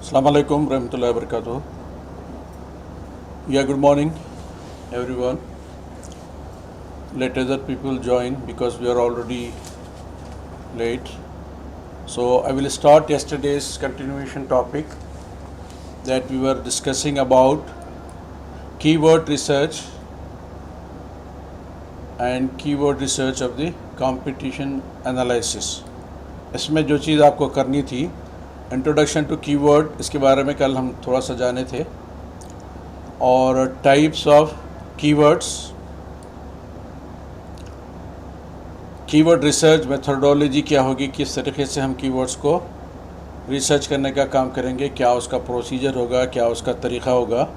Assalamu alaikum warahmatullahi wabarakatuh. Yeah, good morning everyone. Let other people join because we are already late. So I will start yesterday's continuation topic that we were discussing about keyword research and keyword research of the competition analysis. इसमें जो चीज़ आपको करनी थी, introduction to keyword, इसके बारे में कल हम थोड़ा सा जाने थे, और types of keywords, keyword research methodology क्या होगी, किस तरीके से हम कीवर्ड्स को रिसर्च करने का काम करेंगे, क्या उसका प्रोसीजर होगा, क्या उसका तरीक़ा होगा,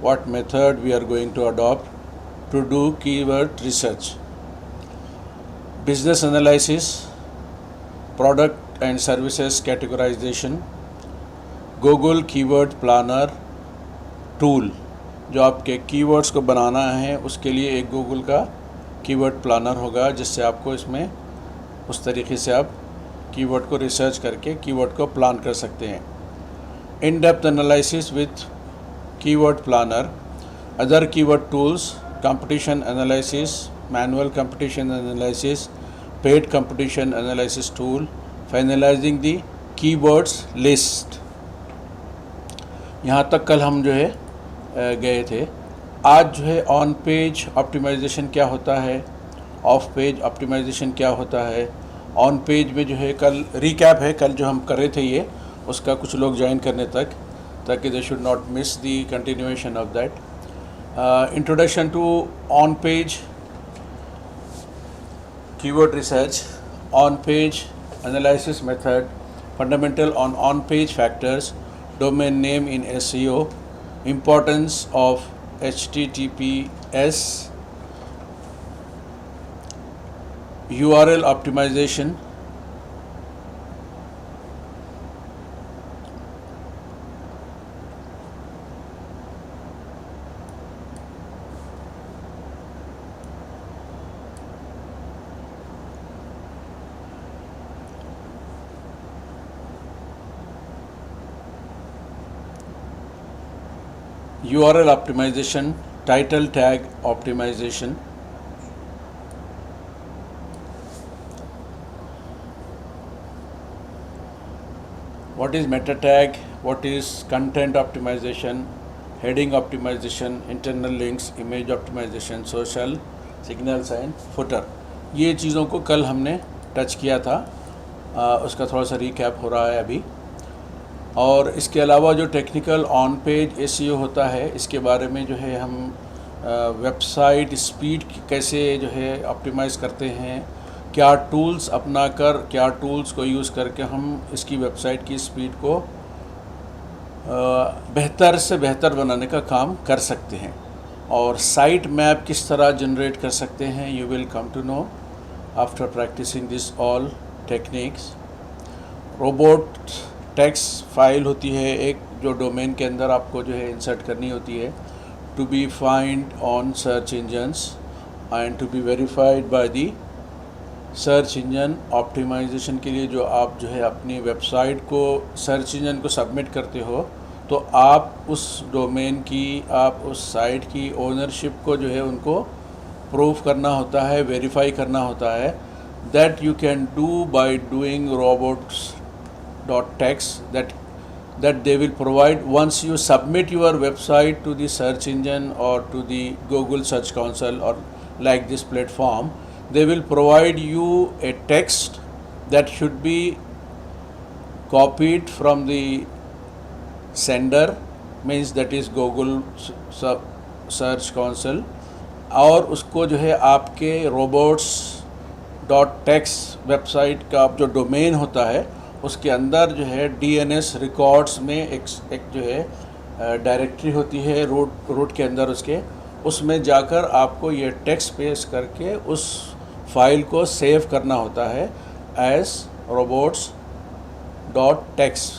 what method we are going to adopt to do keyword research, business analysis, product and services categorisation, Google keyword planner tool, जो आपके कीवर्ड्स को बनाना है उसके लिए एक गूगल का कीवर्ड प्लानर होगा, जिससे आपको इसमें उस तरीके से आप कीवर्ड को रिसर्च करके कीवर्ड को प्लान कर सकते हैं. In depth analysis with keyword planner, other keyword tools, competition analysis, manual competition analysis, paid competition analysis tool, finalising the keywords list. यहाँ तक कल हम जो है गए थे. आज जो है ऑन पेज ऑप्टिमाइजेशन क्या होता है, ऑफ पेज ऑप्टिमाइजेशन क्या होता है, ऑन पेज में जो है कल रिकैप है, कल जो हम कर रहे थे ये, उसका कुछ लोग ज्वाइन करने तक, ताकि they should not miss the continuation of that. Introduction to on page keyword research, on page analysis method, fundamental on page factors, domain name in SEO, importance of HTTPS, URL optimization, URL optimization, title tag optimization, what is meta tag, what is content optimization, heading optimization, internal links, image optimization, social signals and footer. ये चीज़ों को कल हमने touch किया था, उसका थोड़ा सा रिकैप हो रहा है अभी. और इसके अलावा जो टेक्निकल ऑन पेज एसईओ होता है, इसके बारे में जो है हम वेबसाइट स्पीड कैसे जो है ऑप्टिमाइज़ करते हैं, क्या टूल्स अपना कर, क्या टूल्स को यूज़ करके हम इसकी वेबसाइट की स्पीड को बेहतर से बेहतर बनाने का काम कर सकते हैं, और साइट मैप किस तरह जनरेट कर सकते हैं. You will come to know after practising this all techniques. Robot text file होती है एक, जो डोमेन के अंदर आपको जो है इंसर्ट करनी होती है, to be find on search engines and to be verified by the search engine. Optimisation के लिए जो आप जो है अपनी वेबसाइट को सर्च इंजन को सबमिट करते हो, तो आप उस डोमेन की, आप उस साइट की ओनरशिप को जो है उनको प्रूफ करना होता है, वेरीफाई करना होता है. That you can do by doing robots.text that they will provide once you submit your website to the search engine or to the Google Search Console or like this platform. They will provide you a text that should be copied from the sender, means that is Google Search Console, और उसको जो है आपके robots.text website का जो domain होता है उसके अंदर जो है DNS रिकॉर्ड्स में एक जो है डायरेक्टरी होती है रूट के अंदर, उसमें जाकर आपको ये टेक्स्ट पेस्ट करके उस फाइल को सेव करना होता है एज robots.text.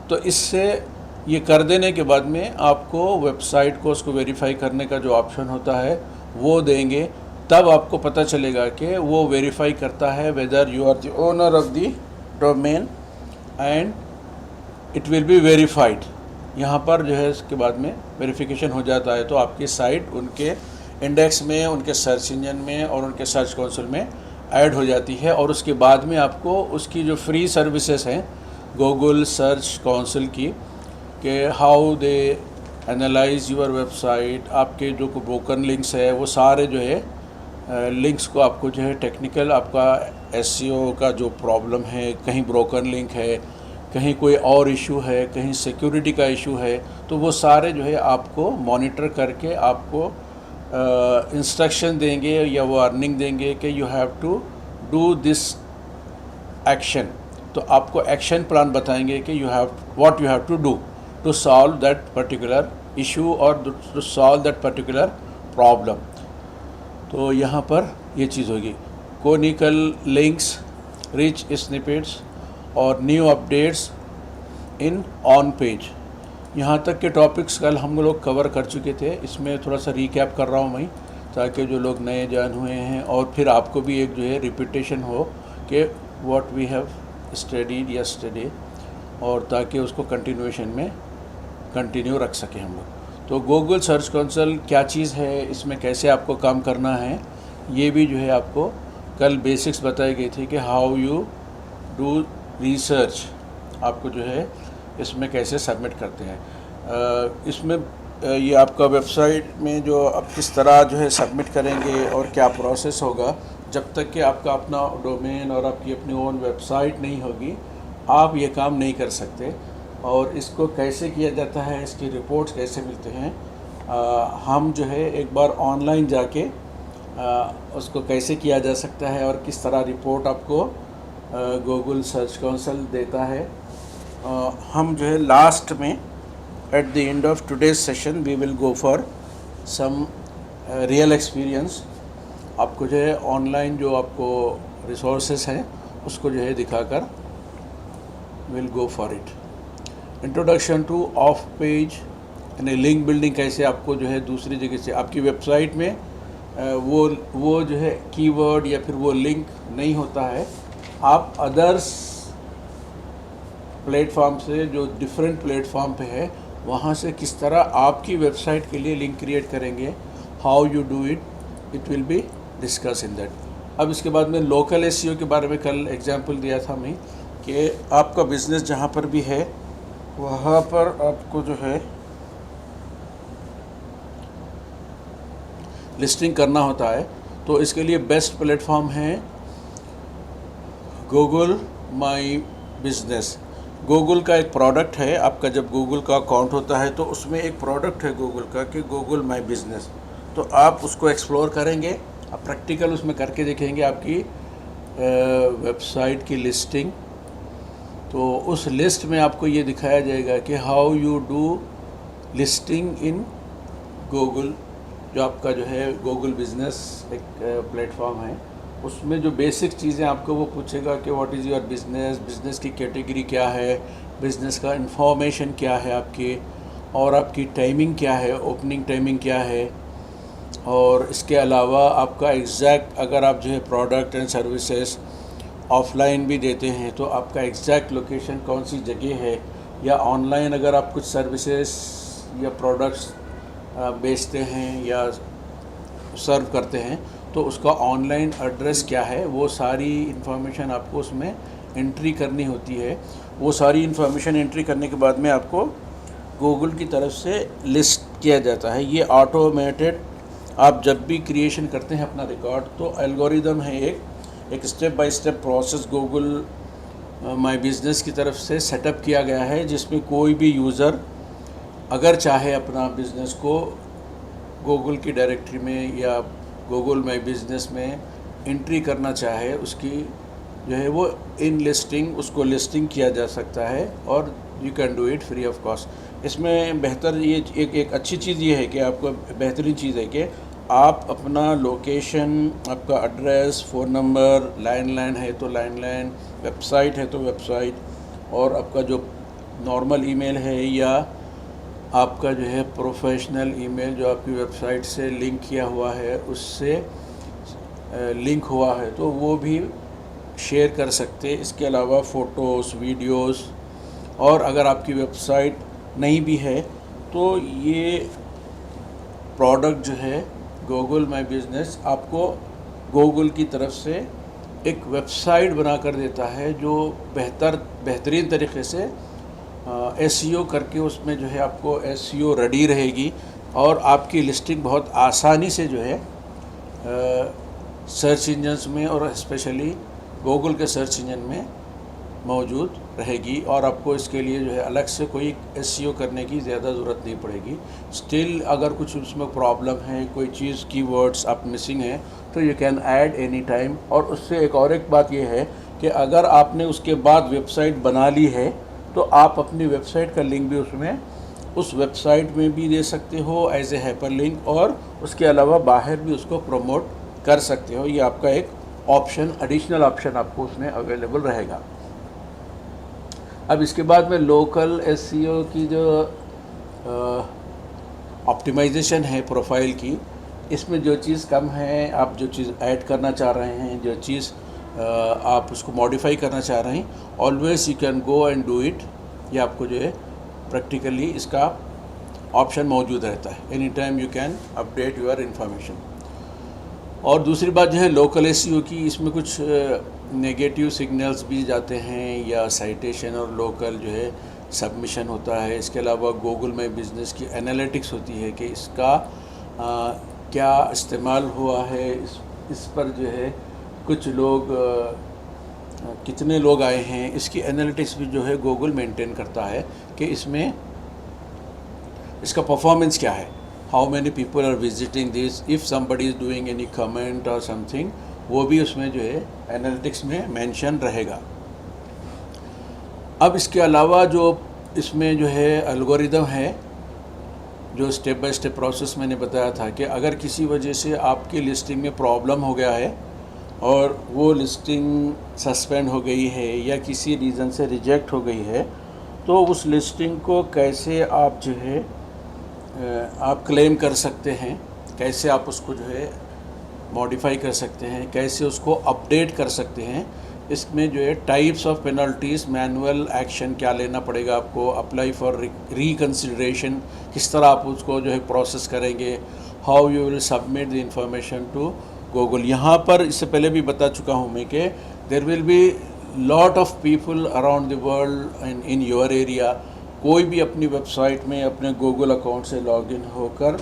तो इससे ये कर देने के बाद में आपको वेबसाइट को उसको वेरीफाई करने का जो ऑप्शन होता है वो देंगे, तब आपको पता चलेगा कि वो वेरीफाई करता है whether you are the owner of the domain, and it will be verified यहाँ पर जो है इसके बाद में वेरिफिकेशन हो जाता है तो आपकी साइट उनके इंडेक्स में, उनके सर्च इंजन में और उनके सर्च कंसोल में ऐड हो जाती है। और उसके बाद में आपको उसकी जो फ्री सर्विसेज हैं गूगल सर्च कंसोल की, कि how they analyse your website, आपके जो ब्रोकन लिंक्स है वो सारे जो है लिंक्स को आपको जो है टेक्निकल आपका एसईओ का जो प्रॉब्लम है, कहीं ब्रोकन लिंक है, कहीं कोई और इशू है, कहीं सिक्योरिटी का इशू है, तो वो सारे जो है आपको मॉनिटर करके आपको इंस्ट्रक्शन देंगे या वो अर्निंग देंगे कि you have to do this action. तो आपको एक्शन प्लान बताएंगे कि you have to do to solve that particular issue और to solve that particular problem. तो यहाँ पर ये चीज़ होगी, कोनिकल लिंक्स, रिच स्निपेट्स और new updates in on page. यहाँ तक के टॉपिक्स कल हम लोग कवर कर चुके थे, इसमें थोड़ा सा रिकैप कर रहा हूँ मैं, ताकि जो लोग नए ज्वाइन हुए हैं और फिर आपको भी एक जो है रिपीटेशन हो कि what we have studied yesterday, और ताकि उसको कंटिन्यूएशन में कंटिन्यू रख सकें हम लोग। तो गूगल सर्च कंसोल क्या चीज़ है, इसमें कैसे आपको काम करना है, ये भी जो है आपको कल बेसिक्स बताई गई थी कि हाउ यू डू रिसर्च, आपको जो है इसमें कैसे सबमिट करते हैं। इसमें ये आपका वेबसाइट में जो आप किस तरह जो है सबमिट करेंगे और क्या प्रोसेस होगा, जब तक कि आपका अपना डोमेन और आपकी अपनी ओन वेबसाइट नहीं होगी आप ये काम नहीं कर सकते। और इसको कैसे किया जाता है, इसकी रिपोर्ट्स कैसे मिलते हैं, हम जो है एक बार ऑनलाइन जाके उसको कैसे किया जा सकता है और किस तरह रिपोर्ट आपको गूगल सर्च कंसोल देता है। हम जो है लास्ट में at the end of today's session we will go for some real experience. आपको जो है ऑनलाइन जो आपको रिसोर्सेस हैं उसको जो है दिखाकर will go for it. Introduction two of page यानी लिंक बिल्डिंग, कैसे आपको जो है दूसरी जगह से आपकी वेबसाइट में वो जो है कीवर्ड या फिर वो लिंक नहीं होता है, आप अदर्स प्लेटफॉर्म से जो डिफरेंट प्लेटफॉर्म पे है वहाँ से किस तरह आपकी वेबसाइट के लिए लिंक क्रिएट करेंगे, how you do it, it will be discuss in that. अब इसके बाद में लोकल एसईओ के बारे में कल एग्जांपल दिया था मैं कि आपका बिज़नेस जहाँ पर भी है वहाँ पर आपको जो है लिस्टिंग करना होता है, तो इसके लिए बेस्ट प्लेटफॉर्म है गूगल माई बिज़नेस। गूगल का एक प्रोडक्ट है, आपका जब गूगल का अकाउंट होता है तो उसमें एक प्रोडक्ट है गूगल का कि गूगल माई बिज़नेस, तो आप उसको एक्सप्लोर करेंगे, आप प्रैक्टिकल उसमें करके देखेंगे आपकी वेबसाइट की लिस्टिंग। तो उस लिस्ट में आपको ये दिखाया जाएगा कि how you do listing in Google, जो आपका जो है गूगल बिज़नेस एक प्लेटफॉर्म है, उसमें जो बेसिक चीज़ें आपको वो पूछेगा कि what is your business, business की कैटेगरी क्या है, बिज़नेस का इंफॉर्मेशन क्या है आपके, और आपकी टाइमिंग क्या है, ओपनिंग टाइमिंग क्या है, और इसके अलावा आपका एग्जैक्ट अगर आप जो है प्रोडक्ट एंड सर्विसेज ऑफलाइन भी देते हैं तो आपका एग्जैक्ट लोकेशन कौन सी जगह है, या ऑनलाइन अगर आप कुछ सर्विसेज या प्रोडक्ट्स बेचते हैं या सर्व करते हैं तो उसका ऑनलाइन एड्रेस क्या है, वो सारी इन्फॉर्मेशन आपको उसमें एंट्री करनी होती है। वो सारी इन्फॉर्मेशन एंट्री करने के बाद में आपको गूगल की तरफ से लिस्ट किया जाता है। ये ऑटोमेटेड, आप जब भी क्रिएशन करते हैं अपना रिकॉर्ड तो एल्गोरिदम है एक step by step process Google my business की तरफ से सेटअप किया गया है, जिसमें कोई भी यूज़र अगर चाहे अपना बिज़नेस को गूगल की डायरेक्टरी में या गूगल माई बिज़नेस में एंट्री करना चाहे, उसकी जो है वो इन लिस्टिंग उसको लिस्टिंग किया जा सकता है और you can do it free of cost. इसमें बेहतर ये एक अच्छी चीज़ ये है कि आपको बेहतरीन चीज़ है कि आप अपना लोकेशन, आपका एड्रेस, फ़ोन नंबर, लैंडलाइन है तो लैंडलाइन, वेबसाइट है तो वेबसाइट, और आपका जो नॉर्मल ईमेल है या आपका जो है प्रोफेशनल ईमेल जो आपकी वेबसाइट से लिंक किया हुआ है उससे लिंक हुआ है तो वो भी शेयर कर सकते हैं। इसके अलावा फ़ोटोज़, वीडियोज़, और अगर आपकी वेबसाइट नहीं भी है, तो ये प्रोडक्ट जो है गूगल माई बिज़नेस आपको गूगल की तरफ से एक वेबसाइट बना कर देता है जो बेहतरीन तरीके से एसईओ करके उसमें जो है आपको एसईओ रेडी रहेगी और आपकी लिस्टिंग बहुत आसानी से जो है सर्च इंजन्स में और स्पेशली गूगल के सर्च इंजन में मौजूद रहेगी और आपको इसके लिए जो है अलग से कोई एसईओ करने की ज़्यादा ज़रूरत नहीं पड़ेगी। स्टिल अगर कुछ उसमें प्रॉब्लम है, कोई चीज़ कीवर्ड्स आप मिसिंग है, तो you can add any time. और उससे एक बात ये है कि अगर आपने उसके बाद वेबसाइट बना ली है तो आप अपनी वेबसाइट का लिंक भी उसमें उस वेबसाइट में भी दे सकते हो एज ए हाइपर लिंक, और उसके अलावा बाहर भी उसको प्रमोट कर सकते हो। ये आपका एक ऑप्शन, एडिशनल ऑप्शन आपको उसमें अवेलेबल रहेगा। अब इसके बाद में लोकल एसईओ की जो ऑप्टिमाइजेशन है प्रोफाइल की, इसमें जो चीज़ कम है, आप जो चीज़ ऐड करना चाह रहे हैं, जो चीज़ आप उसको मॉडिफाई करना चाह रहे हैं, always you can go and do it. ये आपको जो है प्रैक्टिकली इसका ऑप्शन मौजूद रहता है। Any time you can update your information. और दूसरी बात जो है लोकल एसईओ की, इसमें कुछ नेगेटिव सिग्नल्स भी जाते हैं या साइटेशन और लोकल जो है सबमिशन होता है। इसके अलावा गूगल माई बिज़नेस की एनालिटिक्स होती है कि इसका क्या इस्तेमाल हुआ है, इस पर जो है कुछ लोग कितने लोग आए हैं, इसकी एनालिटिक्स भी जो है गूगल मेंटेन करता है कि इसमें इसका परफॉर्मेंस क्या है, how many people are visiting this, if somebody is doing any comment और समथिंग, वो भी उसमें जो है एनालिटिक्स में मेंशन रहेगा। अब इसके अलावा जो इसमें जो है एल्गोरिदम है, जो स्टेप बाय स्टेप प्रोसेस मैंने बताया था कि अगर किसी वजह से आपकी लिस्टिंग में प्रॉब्लम हो गया है और वो लिस्टिंग सस्पेंड हो गई है या किसी रीज़न से रिजेक्ट हो गई है, तो उस लिस्टिंग को कैसे आप जो है आप क्लेम कर सकते हैं, कैसे आप उसको जो है मॉडिफाई कर सकते हैं, कैसे उसको अपडेट कर सकते हैं। इसमें जो है types of penalties, manual action क्या लेना पड़ेगा आपको, अप्लाई फॉर रिकन्सिडरेशन किस तरह आप उसको जो है प्रोसेस करेंगे, how you will submit the information to Google. यहाँ पर इससे पहले भी बता चुका हूँ मैं कि there will be lot of people around the world in your area. कोई भी अपनी वेबसाइट में अपने गूगल अकाउंट से लॉगिन होकर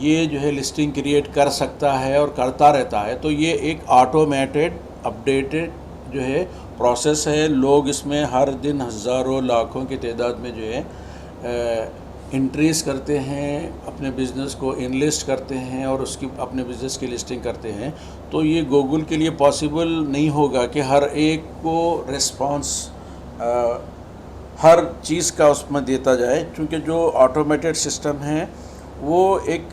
ये जो है लिस्टिंग क्रिएट कर सकता है और करता रहता है। तो ये एक ऑटोमेटेड अपडेटेड जो है प्रोसेस है। लोग इसमें हर दिन हज़ारों लाखों की तादाद में जो है इंट्रीज करते हैं, अपने बिज़नेस को इनलिस्ट करते हैं और उसकी अपने बिज़नेस की लिस्टिंग करते हैं। तो ये गूगल के लिए पॉसिबल नहीं होगा कि हर एक को रिस्पांस हर चीज़ का उसमें देता जाए, क्योंकि जो ऑटोमेटेड सिस्टम है वो एक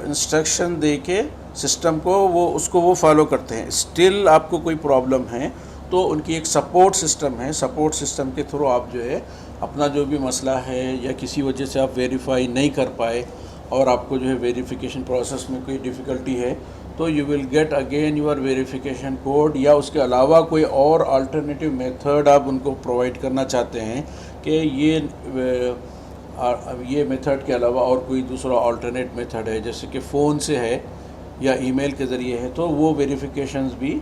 इंस्ट्रक्शन दे के सिस्टम को वो फॉलो करते हैं। स्टिल आपको कोई प्रॉब्लम है तो उनकी एक सपोर्ट सिस्टम है, सपोर्ट सिस्टम के थ्रू आप जो है अपना जो भी मसला है या किसी वजह से आप वेरीफाई नहीं कर पाए और आपको जो है वेरिफिकेशन प्रोसेस में कोई डिफ़िकल्टी है, तो you will get again your verification code, या उसके अलावा कोई और अल्टरनेटिव मेथड आप उनको प्रोवाइड करना चाहते हैं कि ये मेथड के अलावा और कोई दूसरा अल्टरनेट मेथड है, जैसे कि फ़ोन से है या ईमेल के ज़रिए है, तो वो वेरिफिकेशंस भी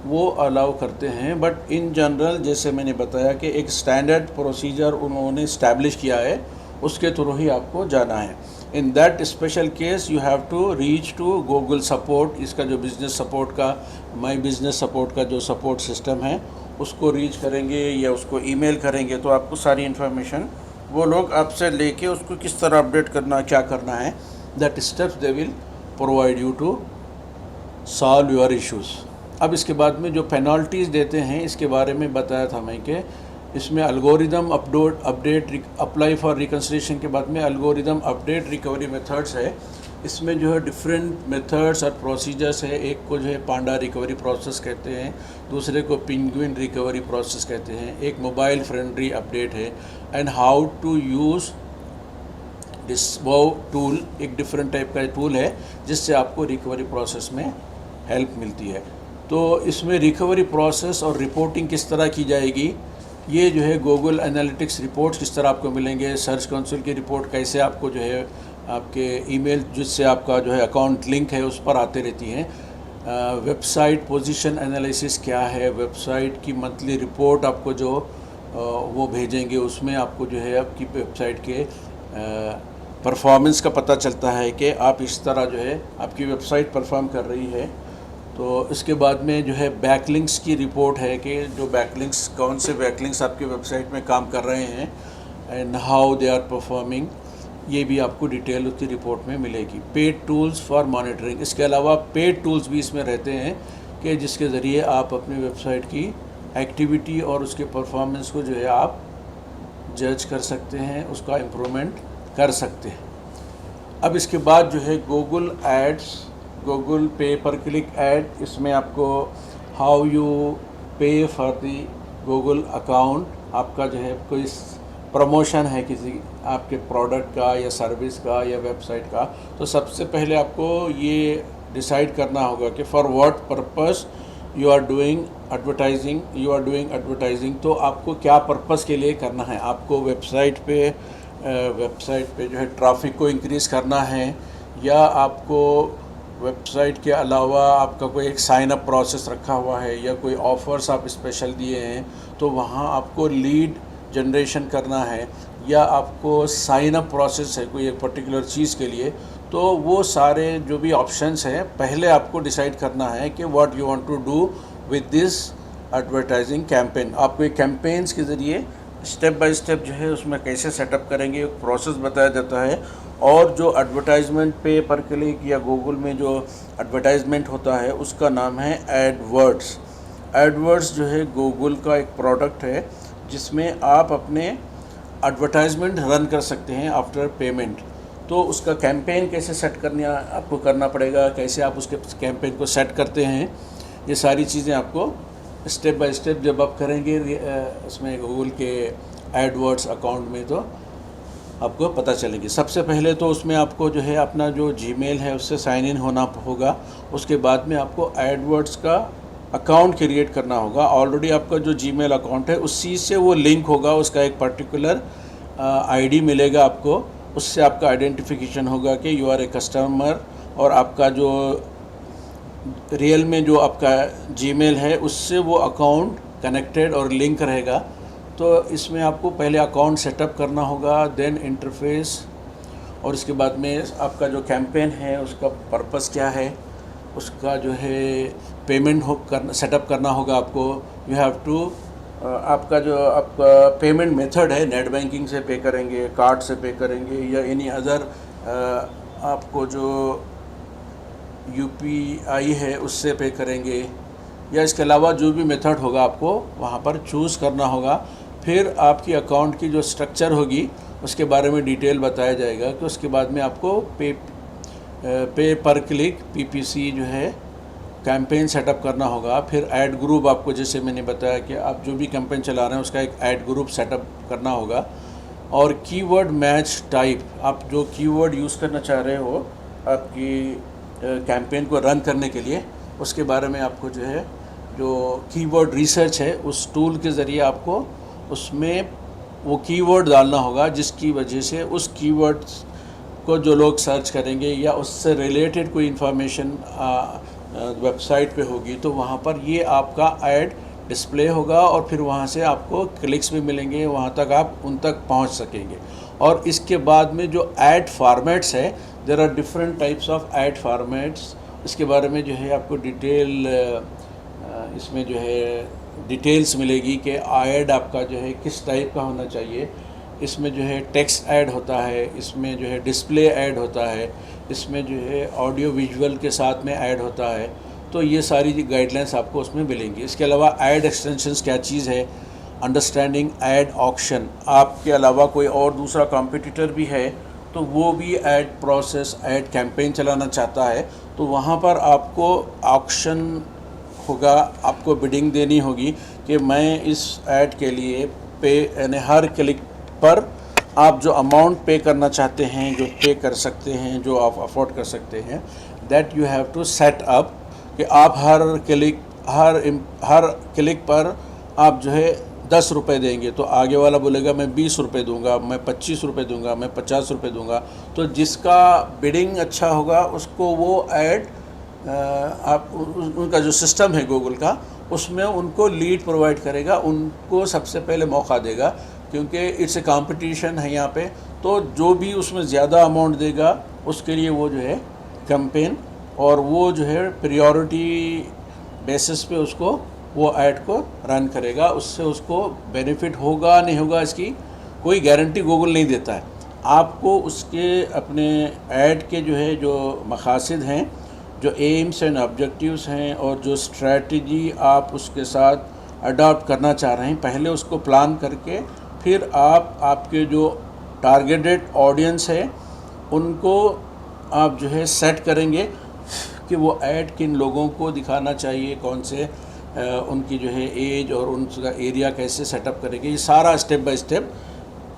वो अलाउ करते हैं। बट इन जनरल जैसे मैंने बताया कि एक स्टैंडर्ड प्रोसीजर उन्होंने इस्टेब्लिश किया है, उसके थ्रू ही आपको जाना है। In that special case you have to reach to Google support. इसका जो बिज़नेस सपोर्ट का, माई बिज़नेस सपोर्ट का जो सपोर्ट सिस्टम है, उसको रीच करेंगे या उसको ईमेल करेंगे तो आपको सारी इन्फॉर्मेशन वो लोग आपसे लेके उसको किस तरह अपडेट करना, क्या करना है, that steps they will provide you to solve your issues. अब इसके बाद में जो पेनल्टीज़ देते हैं, इसके बारे में बताया था मैं कि इसमें algorithm update apply for reconciliation के बाद में एल्गोरिदम अपडेट रिकवरी मेथड्स है। इसमें जो है डिफरेंट मेथड्स और प्रोसीजर्स है। एक को जो है पांडा रिकवरी प्रोसेस कहते हैं, दूसरे को पेंगुइन रिकवरी प्रोसेस कहते हैं, एक मोबाइल फ्रेंडली अपडेट है, and how to use this वो टूल, एक डिफरेंट टाइप का टूल है जिससे आपको रिकवरी प्रोसेस में हेल्प मिलती है। तो इसमें रिकवरी प्रोसेस और रिपोर्टिंग किस तरह की जाएगी, ये जो है गूगल एनालिटिक्स रिपोर्ट्स किस तरह आपको मिलेंगे, सर्च कंसोल की रिपोर्ट कैसे आपको जो है आपके ईमेल जिससे आपका जो है अकाउंट लिंक है उस पर आते रहती हैं। वेबसाइट पोजीशन एनालिसिस क्या है, वेबसाइट की मंथली रिपोर्ट आपको जो वो भेजेंगे, उसमें आपको जो है आपकी वेबसाइट के परफॉर्मेंस का पता चलता है कि आप इस तरह जो है आपकी वेबसाइट परफॉर्म कर रही है। तो इसके बाद में जो है बैकलिंक्स की रिपोर्ट है कि जो बैकलिंक्स कौन से बैकलिंक्स आपकी वेबसाइट में काम कर रहे हैं and how they are performing, ये भी आपको डिटेल उसकी रिपोर्ट में मिलेगी। पेड टूल्स फॉर मॉनिटरिंग, इसके अलावा पेड टूल्स भी इसमें रहते हैं कि जिसके ज़रिए आप अपनी वेबसाइट की एक्टिविटी और उसके परफॉर्मेंस को जो है आप जज कर सकते हैं, उसका इम्प्रूवमेंट कर सकते हैं। अब इसके बाद जो है गूगल एड्स, गूगल पे पर क्लिक ऐड, इसमें आपको हाउ यू पे फॉर दी गूगल अकाउंट, आपका जो है कोई प्रमोशन है किसी आपके प्रोडक्ट का या सर्विस का या वेबसाइट का, तो सबसे पहले आपको ये डिसाइड करना होगा कि for what purpose you are doing advertising, तो आपको क्या पर्पस के लिए करना है। आपको वेबसाइट पे जो है ट्रैफिक को इंक्रीज़ करना है, या आपको वेबसाइट के अलावा आपका कोई एक साइन अप प्रोसेस रखा हुआ है या कोई ऑफ़र्स आप स्पेशल दिए हैं तो वहाँ आपको लीड जनरेशन करना है, या आपको साइन अप प्रोसेस है कोई एक पर्टिकुलर चीज़ के लिए, तो वो सारे जो भी ऑप्शंस हैं पहले आपको डिसाइड करना है कि what you want to do with this advertising campaign. आपको एक कैंपेन्स के ज़रिए स्टेप बाय स्टेप जो है उसमें कैसे सेटअप करेंगे एक प्रोसेस बताया जाता है। और जो एडवर्टाइजमेंट पे पर क्लिक या गूगल में जो एडवर्टाइजमेंट होता है उसका नाम है एडवर्ड्स। एडवर्ड्स जो है गूगल का एक प्रोडक्ट है जिसमें आप अपने एडवर्टाइजमेंट रन कर सकते हैं आफ्टर पेमेंट। तो उसका कैंपेन कैसे सेट आपको करना पड़ेगा, कैसे आप उसके कैंपेन को सेट करते हैं, ये सारी चीज़ें आपको स्टेप बाय स्टेप जब आप करेंगे इसमें गूगल के एडवर्ड्स अकाउंट में तो आपको पता चलेगी। सबसे पहले तो उसमें आपको जो है अपना जो जीमेल है उससे साइन इन होना होगा। उसके बाद में आपको एडवर्ड्स का अकाउंट क्रिएट करना होगा। ऑलरेडी आपका जो जीमेल अकाउंट है उसी से वो लिंक होगा, उसका एक पर्टिकुलर आईडी मिलेगा आपको, उससे आपका आइडेंटिफिकेशन होगा कि यू आर ए कस्टमर, और आपका जो रियल में जो आपका जीमेल है उससे वो अकाउंट कनेक्टेड और लिंक रहेगा। तो इसमें आपको पहले अकाउंट सेटअप करना होगा, देन इंटरफेस, और इसके बाद में आपका जो कैंपेन है उसका पर्पस क्या है, उसका जो है पेमेंट सेटअप करना होगा आपको। यू हैव टू आपका जो आपका पेमेंट मेथड है, नेट बैंकिंग से पे करेंगे, कार्ड से पे करेंगे, या एनी अदर आपको जो यूपीआई है उससे पे करेंगे, या इसके अलावा जो भी मेथड होगा आपको वहाँ पर चूज़ करना होगा। फिर आपकी अकाउंट की जो स्ट्रक्चर होगी उसके बारे में डिटेल बताया जाएगा कि उसके बाद में आपको पे पर क्लिक पीपीसी जो है कैंपेन सेटअप करना होगा। फिर ऐड ग्रुप, आपको जैसे मैंने बताया कि आप जो भी कैंपेन चला रहे हैं उसका एक ऐड ग्रुप सेटअप करना होगा। और कीवर्ड मैच टाइप, आप जो कीवर्ड यूज़ करना चाह रहे हो आपकी कैंपेन को रन करने के लिए, उसके बारे में आपको जो है जो कीवर्ड रिसर्च है उस टूल के ज़रिए आपको उसमें वो कीवर्ड डालना होगा जिसकी वजह से उस कीवर्ड्स को जो लोग सर्च करेंगे या उससे रिलेटेड कोई इन्फॉर्मेशन वेबसाइट पे होगी तो वहाँ पर ये आपका ऐड डिस्प्ले होगा, और फिर वहाँ से आपको क्लिक्स भी मिलेंगे, वहाँ तक आप उन तक पहुँच सकेंगे। और इसके बाद में जो ऐड फॉर्मेट्स है, there are different types of ad formats, इसके बारे में जो है आपको डिटेल इसमें जो है डिटेल्स मिलेगी कि ऐड आपका जो है किस टाइप का होना चाहिए। इसमें जो है टेक्स्ट ऐड होता है, इसमें जो है डिस्प्ले ऐड होता है, इसमें जो है ऑडियो विजुअल के साथ में ऐड होता है। तो ये सारी गाइडलाइंस आपको उसमें मिलेंगी। इसके अलावा ऐड एक्सटेंशंस क्या चीज़ है, अंडरस्टैंडिंग ऐड ऑक्शन, आपके अलावा कोई और दूसरा कॉम्पिटिटर भी है तो वो भी ऐड प्रोसेस ऐड कैंपेन चलाना चाहता है, तो वहाँ पर आपको ऑक्शन होगा, आपको बिडिंग देनी होगी कि मैं इस ऐड के लिए पे, यानी हर क्लिक पर आप जो अमाउंट पे करना चाहते हैं, जो पे कर सकते हैं, जो आप अफोर्ड कर सकते हैं, that you have to set up कि आप हर क्लिक पर आप जो है 10 रुपये देंगे तो आगे वाला बोलेगा मैं 20 रुपये दूंगा, मैं 25 रुपये दूंगा, मैं 50 रुपये दूंगा। तो जिसका बिडिंग अच्छा होगा उसको वो ऐड आप उनका जो सिस्टम है गूगल का, उसमें उनको लीड प्रोवाइड करेगा, उनको सबसे पहले मौका देगा, क्योंकि इट्स ए कंपटीशन है यहाँ पे। तो जो भी उसमें ज़्यादा अमाउंट देगा उसके लिए वो जो है कैंपेन, और वो जो है प्रायोरिटी बेसिस पे उसको वो ऐड को रन करेगा। उससे उसको बेनिफिट होगा नहीं होगा इसकी कोई गारंटी गूगल नहीं देता है। आपको उसके अपने ऐड के जो है जो मकासद हैं, जो एम्स एंड ऑब्जेक्टिव्स हैं, और जो स्ट्रेटजी आप उसके साथ अडॉप्ट करना चाह रहे हैं, पहले उसको प्लान करके फिर आप आपके जो टारगेटेड ऑडियंस है उनको आप जो है सेट करेंगे कि वो ऐड किन लोगों को दिखाना चाहिए, कौन से उनकी जो है एज और उनका एरिया कैसे सेटअप करेंगे। ये सारा स्टेप बाय स्टेप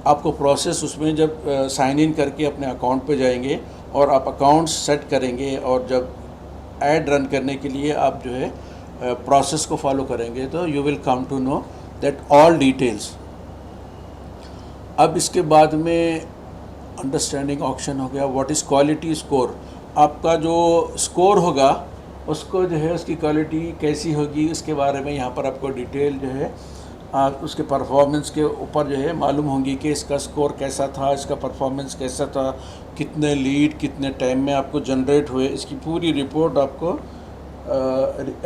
आपको प्रोसेस उसमें जब साइन इन करके अपने अकाउंट पे जाएंगे और आप अकाउंट सेट करेंगे, और जब ऐड रन करने के लिए आप जो है प्रोसेस को फॉलो करेंगे, तो you will come to know that all details. अब इसके बाद में अंडरस्टैंडिंग ऑक्शन हो गया। What is quality score? आपका जो स्कोर होगा उसको जो है उसकी क्वालिटी कैसी होगी उसके बारे में यहाँ पर आपको डिटेल जो है उसके परफॉर्मेंस के ऊपर जो है मालूम होंगी कि इसका स्कोर कैसा था, इसका परफॉर्मेंस कैसा था, कितने लीड कितने टाइम में आपको जनरेट हुए, इसकी पूरी रिपोर्ट आपको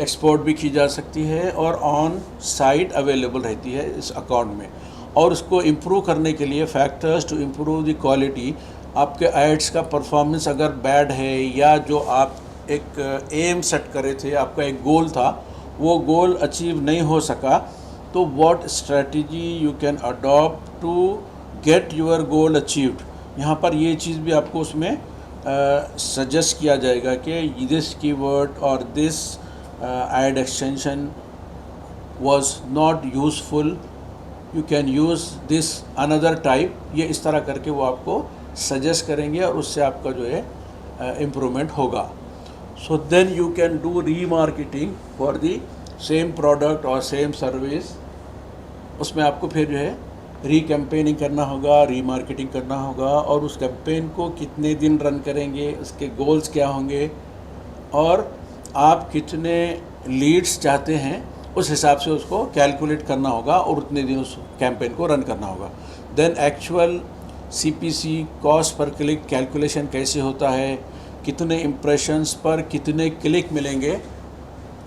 एक्सपोर्ट भी की जा सकती है और ऑन साइट अवेलेबल रहती है इस अकाउंट में। और उसको इम्प्रूव करने के लिए factors to improve the quality, आपके एड्स का परफॉर्मेंस अगर बैड है या जो आप एक एम सेट करे थे, आपका एक गोल था, वो गोल अचीव नहीं हो सका, तो what strategy you can adopt to get your goal achieved. यहाँ पर ये चीज़ भी आपको उसमें सजेस्ट किया जाएगा कि दिस कीवर्ड और this ad extension was not useful, you can use this another type. ये इस तरह करके वो आपको सजेस्ट करेंगे और उससे आपका जो है इम्प्रूवमेंट होगा। So then you can do remarketing for the same product और सेम सर्विस। उसमें आपको फिर जो है रीकैम्पेनिंग करना होगा, रीमार्केटिंग करना होगा, और उस कैंपेन को कितने दिन रन करेंगे, उसके गोल्स क्या होंगे, और आप कितने लीड्स चाहते हैं उस हिसाब से उसको कैलकुलेट करना होगा और उतने दिन उस कैंपेन को रन करना होगा। देन एक्चुअल CPC कॉस्ट पर क्लिक कैलकुलेशन कैसे होता है, कितने इम्प्रेशंस पर कितने क्लिक मिलेंगे,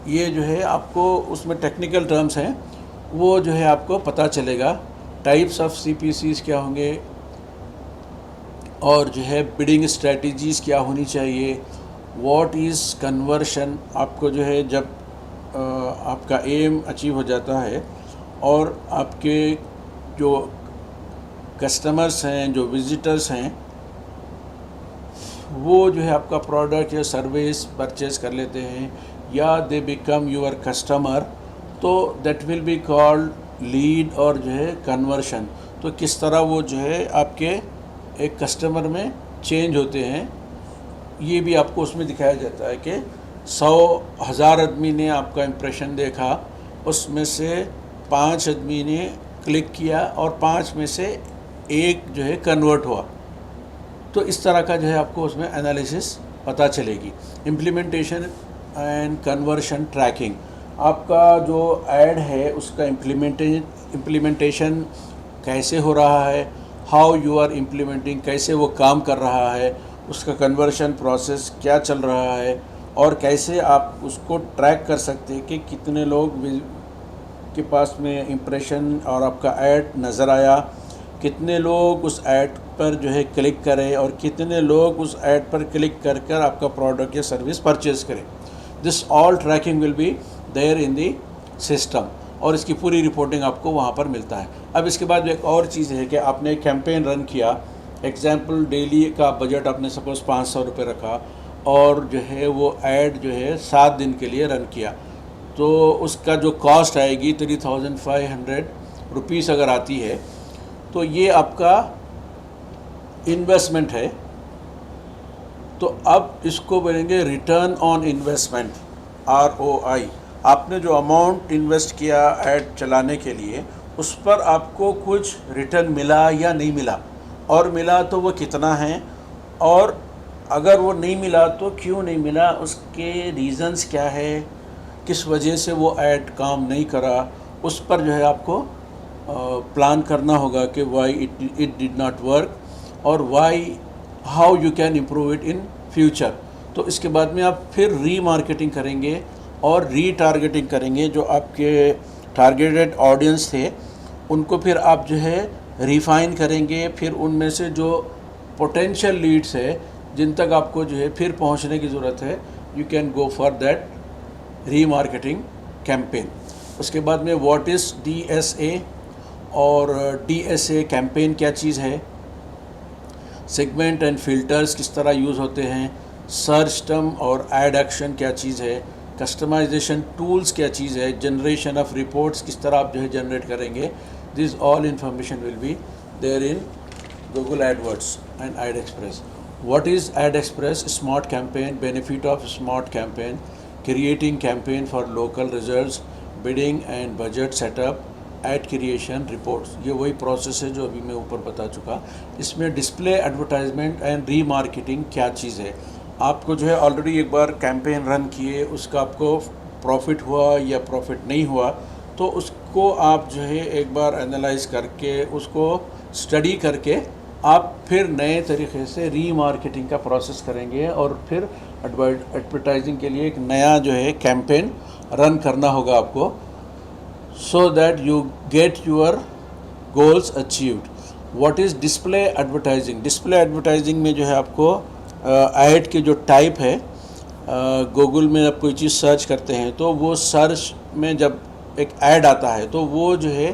ये जो है आपको उसमें टेक्निकल टर्म्स हैं, वो जो है आपको पता चलेगा। टाइप्स ऑफ CPCs क्या होंगे, और जो है बिडिंग स्ट्रेटजीज़ क्या होनी चाहिए, व्हाट इज़ कन्वर्शन। आपको जो है जब आपका एम अचीव हो जाता है और आपके जो कस्टमर्स हैं, जो विजिटर्स हैं, वो जो है आपका प्रोडक्ट या सर्विस परचेज़ कर लेते हैं या दे बिकम योर कस्टमर, तो that will be called lead और जो है कन्वर्शन। तो किस तरह वो जो है आपके एक कस्टमर में चेंज होते हैं, ये भी आपको उसमें दिखाया जाता है कि 100,000 आदमी ने आपका इम्प्रेशन देखा, उसमें से 5 आदमी ने क्लिक किया और 5 में से एक जो है कन्वर्ट हुआ। तो इस तरह का जो है आपको उसमें एनालिसिस पता चलेगी। इम्प्लीमेंटेशन एंड कन्वर्शन ट्रैकिंग, आपका जो ऐड है उसका इम्प्लीमेंटेशन कैसे हो रहा है, हाउ यू आर इम्प्लीमेंटिंग, कैसे वो काम कर रहा है, उसका कन्वर्शन प्रोसेस क्या चल रहा है, और कैसे आप उसको ट्रैक कर सकते हैं कि कितने लोग के पास में इम्प्रेशन और आपका ऐड नज़र आया, कितने लोग उस ऐड पर जो है क्लिक करें और कितने लोग उस ऐड पर क्लिक कर कर आपका प्रोडक्ट या सर्विस परचेज करें। This all tracking will be there in the system, और इसकी पूरी रिपोर्टिंग आपको वहाँ पर मिलता है। अब इसके बाद एक और चीज़ है कि आपने एक कैंपेन रन किया, एग्जाम्पल डेली का बजट आपने सपोज़ 500 रुपये रखा, और जो है वो ऐड जो है 7 दिन के लिए रन किया, तो उसका जो कॉस्ट आएगी 3500 रुपीज़ अगर आती है, तो ये आपका इन्वेस्टमेंट है। तो अब इसको बोलेंगे रिटर्न ऑन इन्वेस्टमेंट, ROI। आपने जो अमाउंट इन्वेस्ट किया ऐड चलाने के लिए, उस पर आपको कुछ रिटर्न मिला या नहीं मिला, और मिला तो वो कितना है, और अगर वो नहीं मिला तो क्यों नहीं मिला, उसके रीज़न्स क्या है, किस वजह से वो ऐड काम नहीं करा, उस पर जो है आपको प्लान करना होगा कि why it did not work, और why how you can improve it in future. तो इसके बाद में आप फिर रीमार्केटिंग करेंगे और रीटारगेटिंग करेंगे। जो आपके टारगेटेड ऑडियंस थे उनको फिर आप जो है रिफ़ाइन करेंगे, फिर उनमें से जो पोटेंशियल लीड्स है जिन तक आपको जो है फिर पहुंचने की ज़रूरत है, you can go for that remarketing campaign. उसके बाद में व्हाट इज़ DSA, और DSA कैंपेन क्या चीज़ है, सेगमेंट एंड फिल्टर्स किस तरह यूज़ होते हैं, सर्च टर्म और ऐड एक्शन क्या चीज़ है, कस्टमाइजेशन टूल्स क्या चीज़ है, जनरेशन ऑफ रिपोर्ट्स किस तरह आप जो है जनरेट करेंगे। This all information will be there in Google AdWords and ad express. What is ad express? Smart campaign, benefit of smart campaign, creating campaign for local results, bidding and budget setup, ad creation, reports. ये वही process है जो अभी मैं ऊपर बता चुका। इसमें डिस्प्ले एडवर्टाइजमेंट एंड रीमार्केटिंग क्या चीज़ है। आपको जो है ऑलरेडी एक बार कैंपेन रन किए, उसका आपको प्रॉफिट हुआ या प्रॉफिट नहीं हुआ, तो उसको आप जो है एक बार एनालाइज करके, उसको स्टडी करके आप फिर नए तरीके से रीमार्केटिंग का प्रोसेस करेंगे, और फिर एडवर्टाइजिंग के लिए एक नया जो है कैंपेन रन करना होगा आपको, so that you get your goals achieved. What is display advertising? Display advertising में जो है आपको ऐड के जो टाइप है, गूगल में आप कोई चीज़ सर्च करते हैं तो वो सर्च में जब एक ऐड आता है तो वो जो है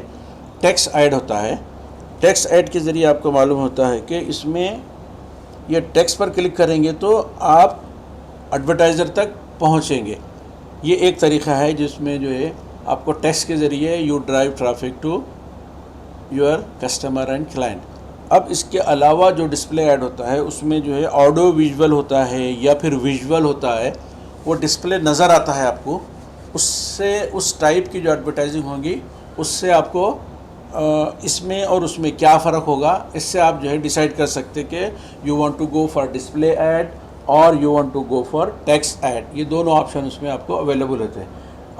टेक्स्ट ऐड होता है। टेक्स्ट ऐड के ज़रिए आपको मालूम होता है कि इसमें ये टेक्स्ट पर क्लिक करेंगे तो आप एडवर्टाइज़र तक पहुंचेंगे। ये एक तरीक़ा है जिसमें जो है आपको टेक्स्ट के ज़रिए you drive traffic to your customer and client. अब इसके अलावा जो डिस्प्ले ऐड होता है उसमें जो है ऑडियो विजुअल होता है या फिर विजुअल होता है, वो डिस्प्ले नज़र आता है आपको, उससे उस टाइप की जो एडवर्टाइजिंग होगी उससे आपको इसमें और उसमें क्या फ़र्क होगा, इससे आप जो है डिसाइड कर सकते कि you want to go for display ad और you want to go for text ad. ये दोनों ऑप्शन उसमें आपको अवेलेबल होते हैं।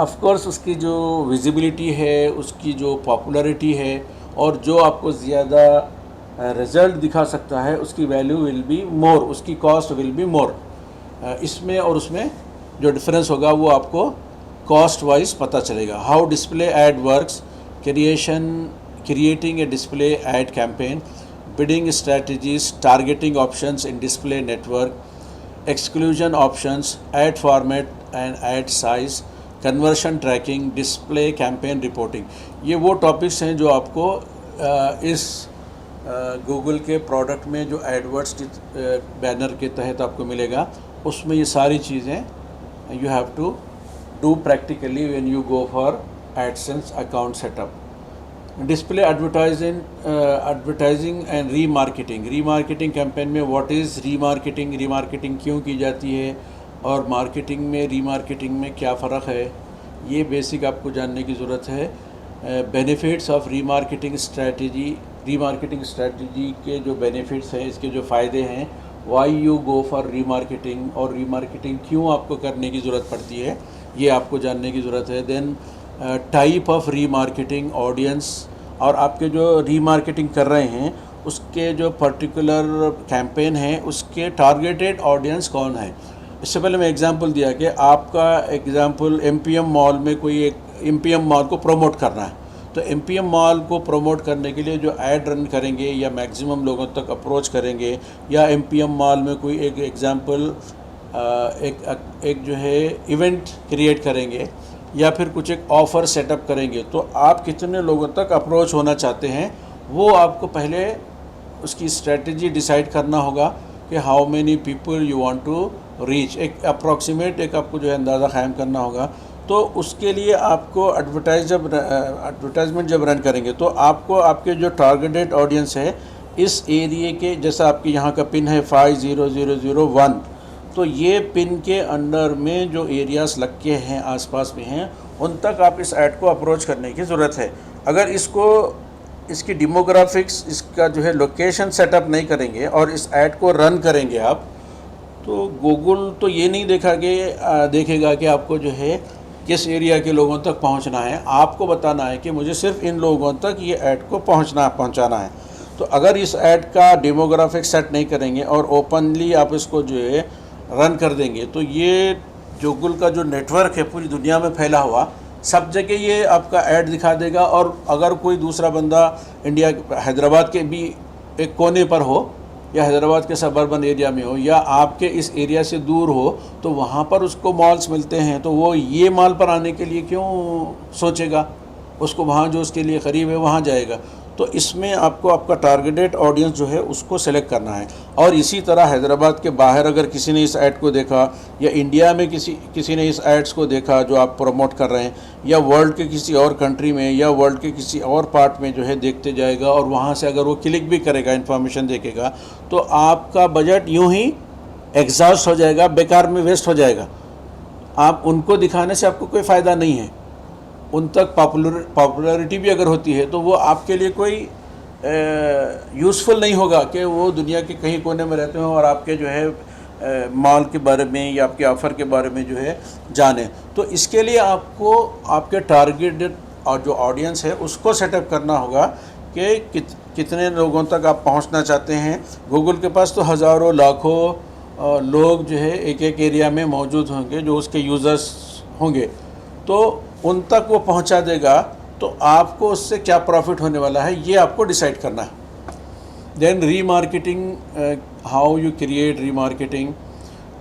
ऑफ कोर्स उसकी जो विजिबिलिटी है, उसकी जो पॉपुलैरिटी है, और जो आपको ज़्यादा रिज़ल्ट दिखा सकता है उसकी वैल्यू विल बी मोर, उसकी कॉस्ट विल बी मोर। इसमें और उसमें जो डिफरेंस होगा वो आपको कॉस्ट वाइज पता चलेगा। How display ad works, creating a display ad campaign, bidding strategies, targeting options in display network, exclusion options, ad format and ad size, conversion tracking, display campaign reporting. ये वो topics हैं जो आपको इस Google के product में जो Edwards banner के तहत आपको मिलेगा, उसमें ये सारी चीज़ें you have to do practically when you go for AdSense account setup. Display advertising and remarketing campaign में व्हाट इज़ रीमार्केटिंग क्यों की जाती है, और मार्केटिंग में रीमार्केटिंग में क्या फ़र्क है, ये बेसिक आपको जानने की ज़रूरत है। बेनिफिट्स ऑफ रीमार्केटिंग स्ट्रैटेजी के जो बेनिफिट्स हैं, इसके जो फ़ायदे हैं, why you go for remarketing, और रीमार्केटिंग क्यों आपको करने की ज़रूरत पड़ती है, ये आपको जानने की ज़रूरत है। Then type of remarketing, audience, और आपके जो रीमार्केटिंग कर रहे हैं उसके जो पर्टिकुलर कैंपेन है उसके टारगेटेड ऑडियंस कौन है। इससे पहले मैं एग्जांपल दिया कि आपका एग्जांपल MPM मॉल में कोई एक MPM मॉल को प्रमोट करना है, तो MPM मॉल को प्रमोट करने के लिए जो ऐड रन करेंगे या मैक्सिमम लोगों तक अप्रोच करेंगे, या MPM मॉल में कोई एक एग्जांपल एक जो है इवेंट क्रिएट करेंगे या फिर कुछ एक ऑफ़र सेटअप करेंगे, तो आप कितने लोगों तक अप्रोच होना चाहते हैं वो आपको पहले उसकी स्ट्रेटजी डिसाइड करना होगा कि how many people you want to reach. एक अप्रॉक्सीमेट एक आपको जो है अंदाज़ा कायम करना होगा। तो उसके लिए आपको एडवर्टाइजमेंट जब रन करेंगे तो आपको आपके जो टारगेटेड ऑडियंस है इस एरिए के, जैसा आपके यहाँ का पिन है 50001, तो ये पिन के अंडर में जो एरियाज़ लग के हैं, आसपास में हैं, उन तक आप इस ऐड को अप्रोच करने की ज़रूरत है। अगर इसकी डेमोग्राफिक्स, इसका जो है लोकेशन सेटअप नहीं करेंगे और इस ऐड को रन करेंगे आप, तो गूगल तो ये नहीं देखेगा कि आपको जो है किस एरिया के लोगों तक पहुंचना है। आपको बताना है कि मुझे सिर्फ इन लोगों तक ये ऐड को पहुंचाना है। तो अगर इस ऐड का डेमोग्राफिक सेट नहीं करेंगे और ओपनली आप इसको जो है रन कर देंगे, तो ये गूगल का जो नेटवर्क है पूरी दुनिया में फैला हुआ, सब जगह ये आपका ऐड दिखा देगा। और अगर कोई दूसरा बंदा इंडिया, हैदराबाद के भी एक कोने पर हो या हैदराबाद के सबर्बन एरिया में हो या आपके इस एरिया से दूर हो, तो वहाँ पर उसको मॉल्स मिलते हैं, तो वो ये मॉल पर आने के लिए क्यों सोचेगा, उसको वहाँ जो उसके लिए करीब है वहाँ जाएगा। तो इसमें आपको आपका टारगेटेड ऑडियंस जो है उसको सेलेक्ट करना है। और इसी तरह हैदराबाद के बाहर अगर किसी ने इस ऐड को देखा, या इंडिया में किसी ने इस ऐड्स को देखा जो आप प्रमोट कर रहे हैं, या वर्ल्ड के किसी और कंट्री में या वर्ल्ड के किसी और पार्ट में जो है देखते जाएगा, और वहाँ से अगर वो क्लिक भी करेगा, इन्फॉर्मेशन देखेगा, तो आपका बजट यूँ ही एग्जॉस्ट हो जाएगा, बेकार में वेस्ट हो जाएगा। आप उनको दिखाने से आपको कोई फ़ायदा नहीं है। उन तक पॉपुलैरिटी भी अगर होती है तो वो आपके लिए कोई यूज़फुल नहीं होगा कि वो दुनिया के कहीं कोने में रहते हो और आपके जो है मॉल के बारे में या आपके ऑफ़र के बारे में जो है जाने। तो इसके लिए आपको आपके टारगेटेड और जो ऑडियंस है उसको सेटअप करना होगा कि कितने लोगों तक आप पहुंचना चाहते हैं। गूगल के पास तो हज़ारों लाखों लोग जो है एक एक एरिया में मौजूद होंगे जो उसके यूज़र्स होंगे, तो उन तक वो पहुंचा देगा। तो आपको उससे क्या प्रॉफिट होने वाला है ये आपको डिसाइड करना है। Then remarketing, how you create remarketing,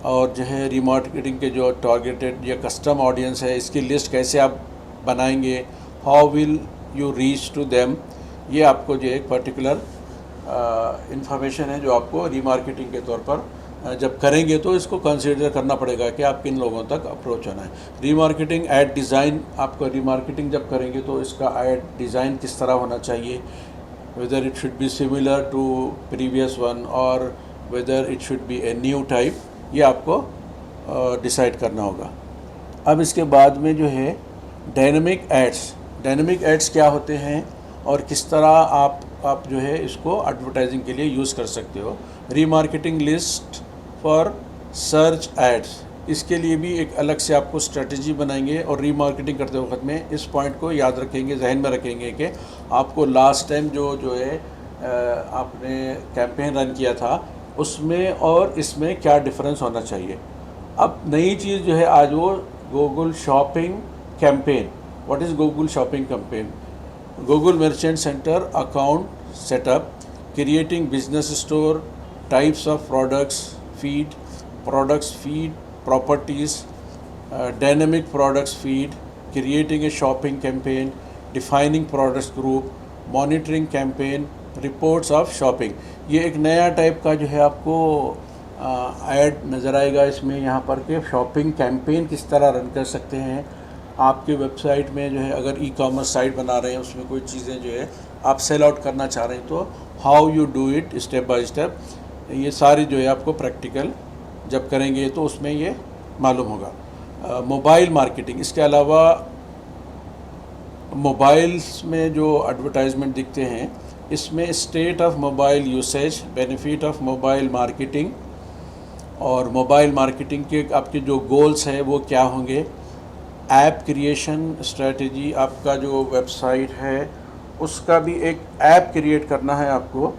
और जो है रीमार्केटिंग के जो टारगेटेड या कस्टम ऑडियंस है इसकी लिस्ट कैसे आप बनाएंगे, how will you reach to them, ये आपको जो एक पर्टिकुलर इंफॉर्मेशन है जो आपको रीमार्केटिंग के तौर पर जब करेंगे तो इसको कंसीडर करना पड़ेगा कि आप किन लोगों तक अप्रोच होना है। रीमार्केटिंग, ऐड डिज़ाइन, आपको रीमार्केटिंग जब करेंगे तो इसका ऐड डिज़ाइन किस तरह होना चाहिए, whether it should be similar to previous one और whether it should be a new type, ये आपको डिसाइड करना होगा। अब इसके बाद में जो है डायनेमिक एड्स क्या होते हैं और किस तरह आप जो है इसको एडवर्टाइजिंग के लिए यूज़ कर सकते हो। Remarketing list for search ads, इसके लिए भी एक अलग से आपको स्ट्रेटजी बनाएंगे। और रीमार्केटिंग करते वक्त में इस पॉइंट को याद रखेंगे, जहन में रखेंगे कि आपको लास्ट टाइम जो है आपने कैंपेन रन किया था उसमें और इसमें क्या डिफरेंस होना चाहिए। अब नई चीज़ जो है आज वो Google shopping campaign. What is Google shopping campaign? Google merchant centre account setup, creating business store, types of products feed, properties, dynamic products feed, creating a shopping campaign, defining products group, monitoring campaign, reports of shopping। ये एक नया type का जो है आपको add नज़र आएगा इसमें, यहाँ पर के शॉपिंग कैंपेन किस तरह रन कर सकते हैं। आपके वेबसाइट में जो है अगर ई-कॉमर्स साइट बना रहे हैं उसमें कोई चीज़ें जो है आप सेल आउट करना चाह रहे हैं तो how you do it step by step, ये सारी जो है आपको प्रैक्टिकल जब करेंगे तो उसमें ये मालूम होगा। मोबाइल मार्केटिंग, इसके अलावा मोबाइल्स में जो एडवर्टाइजमेंट दिखते हैं इसमें state of mobile usage, benefit of mobile marketing, और मोबाइल मार्केटिंग के आपके जो गोल्स हैं वो क्या होंगे। ऐप क्रिएशन स्ट्रेटजी, आपका जो वेबसाइट है उसका भी एक ऐप क्रिएट करना है आपको,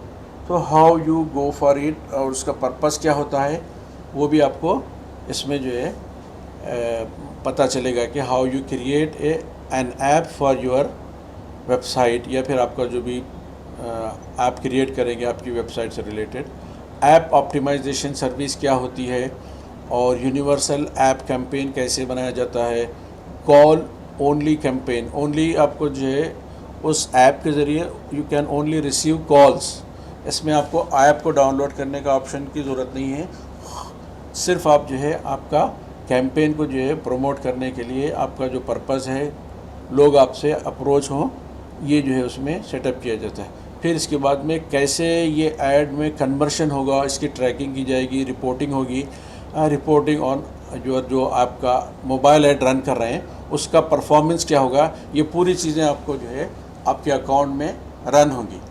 तो how you go for it और उसका पर्पस क्या होता है वो भी आपको इसमें जो है पता चलेगा कि how you create an app for your website, या फिर आपका जो भी ऐप क्रिएट करेंगे आपकी वेबसाइट से रिलेटेड। ऐप ऑप्टिमाइजेशन सर्विस क्या होती है, और यूनिवर्सल ऐप कैंपेन कैसे बनाया जाता है। कॉल ओनली कैंपेन, ओनली आपको जो है उस ऐप के ज़रिए you can only receive calls, इसमें आपको ऐप को डाउनलोड करने का ऑप्शन की ज़रूरत नहीं है। सिर्फ आप जो है आपका कैंपेन को जो है प्रमोट करने के लिए आपका जो पर्पज़ है लोग आपसे अप्रोच हों, ये जो है उसमें सेटअप किया जाता है। फिर इसके बाद में कैसे ये ऐड में कन्वर्शन होगा इसकी ट्रैकिंग की जाएगी, रिपोर्टिंग होगी। रिपोर्टिंग ऑन जो आपका मोबाइल ऐड रन कर रहे हैं उसका परफॉर्मेंस क्या होगा, ये पूरी चीज़ें आपको जो है आपके अकाउंट में रन होंगी।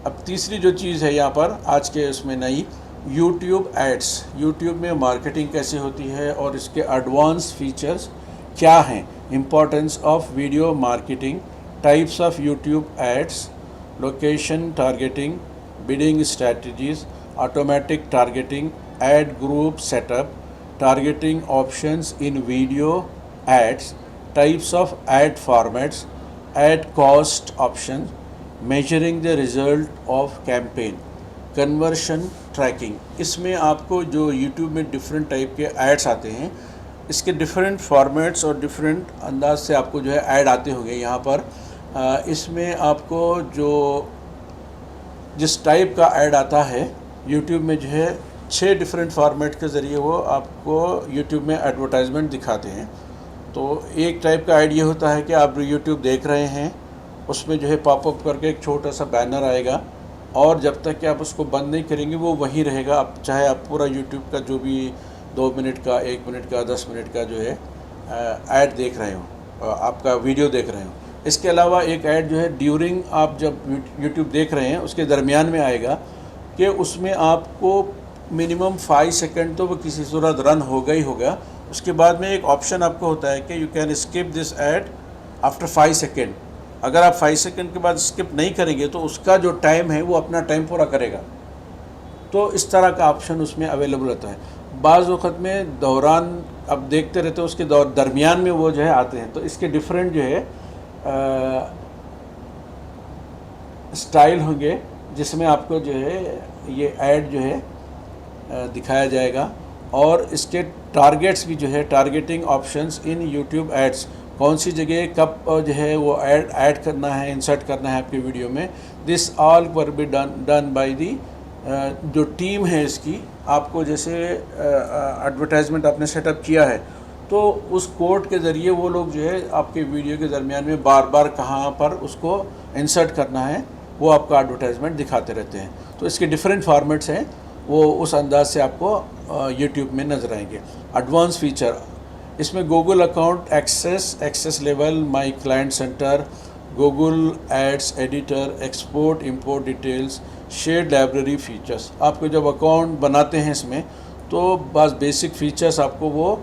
अब तीसरी जो चीज़ है यहाँ पर आज के उसमें नई, यूट्यूब एड्स। यूट्यूब में मार्केटिंग कैसे होती है और इसके एडवांस फीचर्स क्या हैं, importance of video marketing, types of YouTube ads, location targeting, bidding strategies, automatic targeting, ad group setup, targeting options in video ads, types of ad formats, ad cost options, measuring the result of campaign, conversion tracking। इसमें आपको जो YouTube में different type के ads आते हैं, इसके different formats और different अंदाज से आपको जो है ऐड आते होंगे यहाँ पर। इसमें आपको जो जिस टाइप का ऐड आता है YouTube में जो है 6 डिफरेंट फॉर्मेट के ज़रिए वो आपको YouTube में एडवर्टाइजमेंट दिखाते हैं। तो एक टाइप का ऐड ये होता है कि आप YouTube देख रहे हैं, उसमें जो है पॉपअप करके एक छोटा सा बैनर आएगा और जब तक कि आप उसको बंद नहीं करेंगे वो वहीं रहेगा। आप चाहे आप पूरा YouTube का जो भी 2 मिनट का, 1 मिनट का, 10 मिनट का जो है ऐड देख रहे हो, आपका वीडियो देख रहे हो। इसके अलावा एक ऐड जो है ड्यूरिंग आप जब YouTube देख रहे हैं उसके दरमियान में आएगा कि उसमें आपको मिनिमम 5 सेकंड तो वो किसी सूरत रन होगा ही होगा। उसके बाद में एक ऑप्शन आपको होता है कि you can skip this add after 5 second. अगर आप 5 सेकंड के बाद स्किप नहीं करेंगे तो उसका जो टाइम है वो अपना टाइम पूरा करेगा। तो इस तरह का ऑप्शन उसमें अवेलेबल होता है। बाज़ वक़्त में दौरान अब देखते रहते हो उसके दरमियान में वो जो है आते हैं। तो इसके डिफरेंट जो है स्टाइल होंगे जिसमें आपको जो है ये ऐड जो है दिखाया जाएगा और इसके टारगेट्स भी जो है, targeting options in YouTube ads, कौन सी जगह कब जो है वो ऐड करना है, इंसर्ट करना है आपके वीडियो में। This all were be done by the जो टीम है इसकी। आपको जैसे एडवर्टाइजमेंट आपने सेटअप किया है तो उस कोड के ज़रिए वो लोग जो है आपके वीडियो के दरमियान में बार बार कहाँ पर उसको इंसर्ट करना है वो आपका एडवर्टाइजमेंट दिखाते रहते हैं। तो इसके डिफरेंट फॉर्मेट्स हैं, वो उस अंदाज से आपको यूट्यूब में नज़र आएंगे। एडवांस फीचर इसमें Google account access level, my client center, Google ads editor, export import details, shared library features. आपको जब अकाउंट बनाते हैं इसमें तो बस बेसिक फीचर्स आपको वो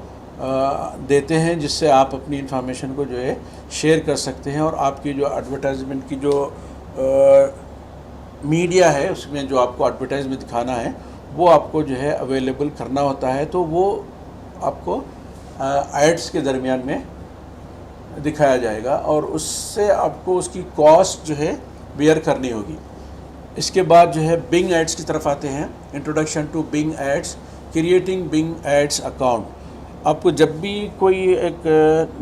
देते हैं जिससे आप अपनी इंफॉर्मेशन को जो है शेयर कर सकते हैं और आपकी जो एडवर्टाइजमेंट की जो मीडिया है उसमें जो आपको एडवर्टाइजमेंट दिखाना है वो आपको जो है अवेलेबल करना होता है। तो वो आपको एड्स के दरमियान में दिखाया जाएगा और उससे आपको उसकी कॉस्ट जो है बेयर करनी होगी। इसके बाद जो है बिंग एड्स की तरफ आते हैं। Introduction to Bing ads, creating Bing ads account. आपको जब भी कोई एक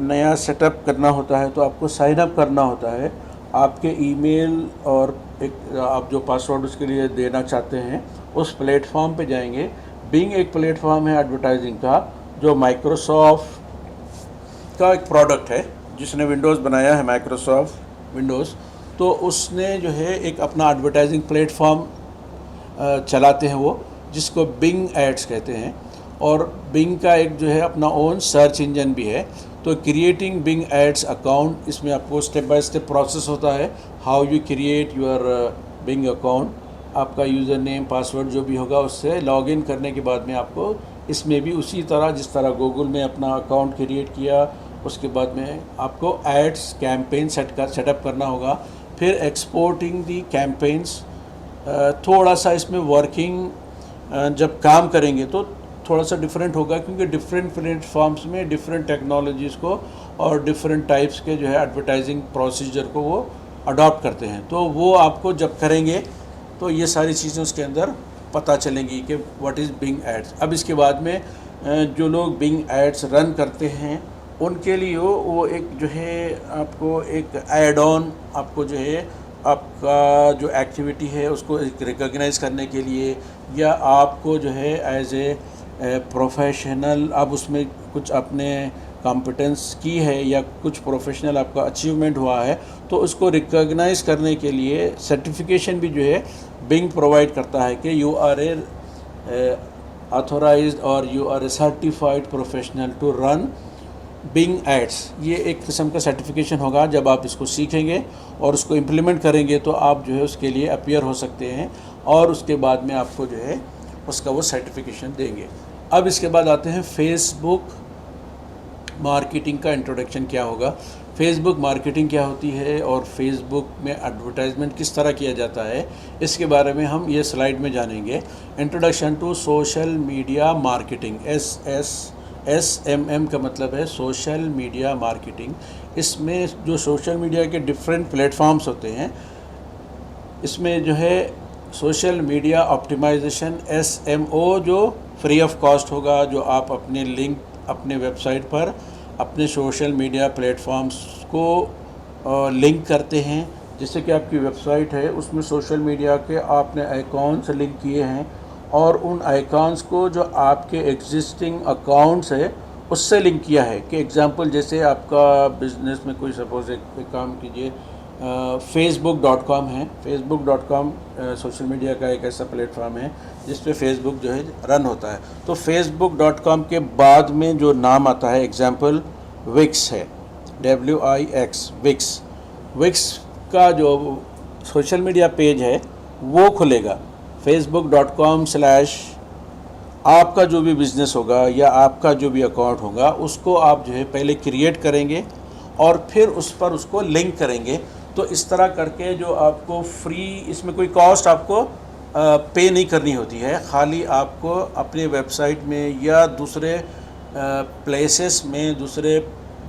नया सेटअप करना होता है तो आपको साइन अप करना होता है। आपके ईमेल और एक आप जो पासवर्ड उसके लिए देना चाहते हैं उस प्लेटफॉर्म पे जाएंगे। बिंग एक प्लेटफॉर्म है एडवर्टाइजिंग का जो माइक्रोसॉफ्ट का एक प्रोडक्ट है, जिसने विंडोज़ बनाया है, माइक्रोसॉफ्ट विंडोज़। तो उसने जो है एक अपना एडवर्टाइजिंग प्लेटफॉर्म चलाते हैं वो, जिसको बिंग एड्स कहते हैं। और बिंग का एक जो है अपना ओन सर्च इंजन भी है। तो क्रिएटिंग बिंग एड्स अकाउंट, इसमें आपको स्टेप बाय स्टेप प्रोसेस होता है। How you create your Bing account, आपका यूज़र नेम पासवर्ड जो भी होगा उससे लॉगिन करने के बाद में आपको इसमें भी उसी तरह जिस तरह गूगल में अपना अकाउंट क्रिएट किया उसके बाद में आपको एड्स कैंपेन सेटअप करना होगा। फिर एक्सपोर्टिंग दी कैंपेन्स, थोड़ा सा इसमें वर्किंग जब काम करेंगे तो थोड़ा सा डिफरेंट होगा क्योंकि डिफरेंट प्लेटफॉर्म्स में डिफरेंट टेक्नोलॉजीज़ को और डिफरेंट टाइप्स के जो है एडवर्टाइजिंग प्रोसीजर को वो अडॉप्ट करते हैं। तो वो आपको जब करेंगे तो ये सारी चीज़ें उसके अंदर पता चलेंगी कि व्हाट इज़ बिंग एड्स। अब इसके बाद में जो लोग बिंग एड्स रन करते हैं उनके लिए वो एक जो है आपको एक ऐड ऑन, आपको जो है आपका जो एक्टिविटी है उसको रिकॉग्नाइज करने के लिए, या आपको जो है एज ए प्रोफेशनल आप उसमें कुछ अपने कॉम्पिटेंस की है या कुछ प्रोफेशनल आपका अचीवमेंट हुआ है तो उसको रिकॉग्नाइज करने के लिए सर्टिफिकेशन भी जो है बिंग प्रोवाइड करता है कि you are a authorized or you are a certified professional to run Bing ads. ये एक किस्म का सर्टिफिकेशन होगा। जब आप इसको सीखेंगे और उसको इम्प्लीमेंट करेंगे तो आप जो है उसके लिए अपीयर हो सकते हैं और उसके बाद में आपको जो है उसका वो सर्टिफिकेशन देंगे। अब इसके बाद आते हैं फेसबुक मार्केटिंग का इंट्रोडक्शन क्या होगा, फेसबुक मार्केटिंग क्या होती है और फेसबुक में एडवर्टाइजमेंट किस तरह किया जाता है, इसके बारे में हम ये स्लाइड में जानेंगे। Introduction to social media marketing, SMM का मतलब है सोशल मीडिया मार्केटिंग। इसमें जो सोशल मीडिया के डिफरेंट प्लेटफॉर्म्स होते हैं, इसमें जो है सोशल मीडिया ऑप्टिमाइजेशन SMO जो फ्री ऑफ कॉस्ट होगा, जो आप अपने लिंक अपने वेबसाइट पर अपने सोशल मीडिया प्लेटफॉर्म्स को लिंक करते हैं। जैसे कि आपकी वेबसाइट है उसमें सोशल मीडिया के आपने आइकॉन्स लिंक किए हैं और उन आइकॉन्स को जो आपके एग्जिस्टिंग अकाउंट्स है उससे लिंक किया है। कि एग्जांपल जैसे आपका बिज़नेस में कोई सपोज एक काम कीजिए, facebook.com है। facebook.com सोशल मीडिया का एक ऐसा प्लेटफॉर्म है जिस पे फेसबुक जो है रन होता है। तो facebook.com के बाद में जो नाम आता है एग्जांपल विक्स है, WIX विक्स। विक्स का जो सोशल मीडिया पेज है वो खुलेगा। facebook.com/ आपका जो भी बिज़नेस होगा या आपका जो भी अकाउंट होगा उसको आप जो है पहले क्रिएट करेंगे और फिर उस पर उसको लिंक करेंगे। तो इस तरह करके जो आपको फ्री, इसमें कोई कॉस्ट आपको पे नहीं करनी होती है, खाली आपको अपने वेबसाइट में या दूसरे प्लेसेस में, दूसरे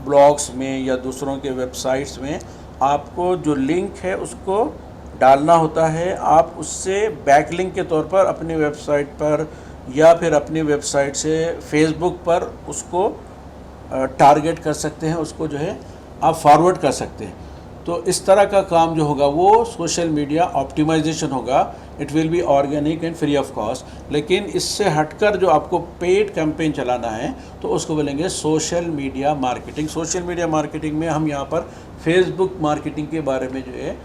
ब्लॉग्स में या दूसरों के वेबसाइट्स में आपको जो लिंक है उसको डालना होता है। आप उससे बैकलिंक के तौर पर अपनी वेबसाइट पर या फिर अपनी वेबसाइट से फेसबुक पर उसको टारगेट कर सकते हैं, उसको जो है आप फॉरवर्ड कर सकते हैं। तो इस तरह का काम जो होगा वो सोशल मीडिया ऑप्टिमाइजेशन होगा। It will be organic and free of cost. लेकिन इससे हटकर जो आपको पेड कैंपेन चलाना है तो उसको बोलेंगे social media marketing. Social media marketing में हम यहाँ पर फेसबुक मार्केटिंग के बारे में जो है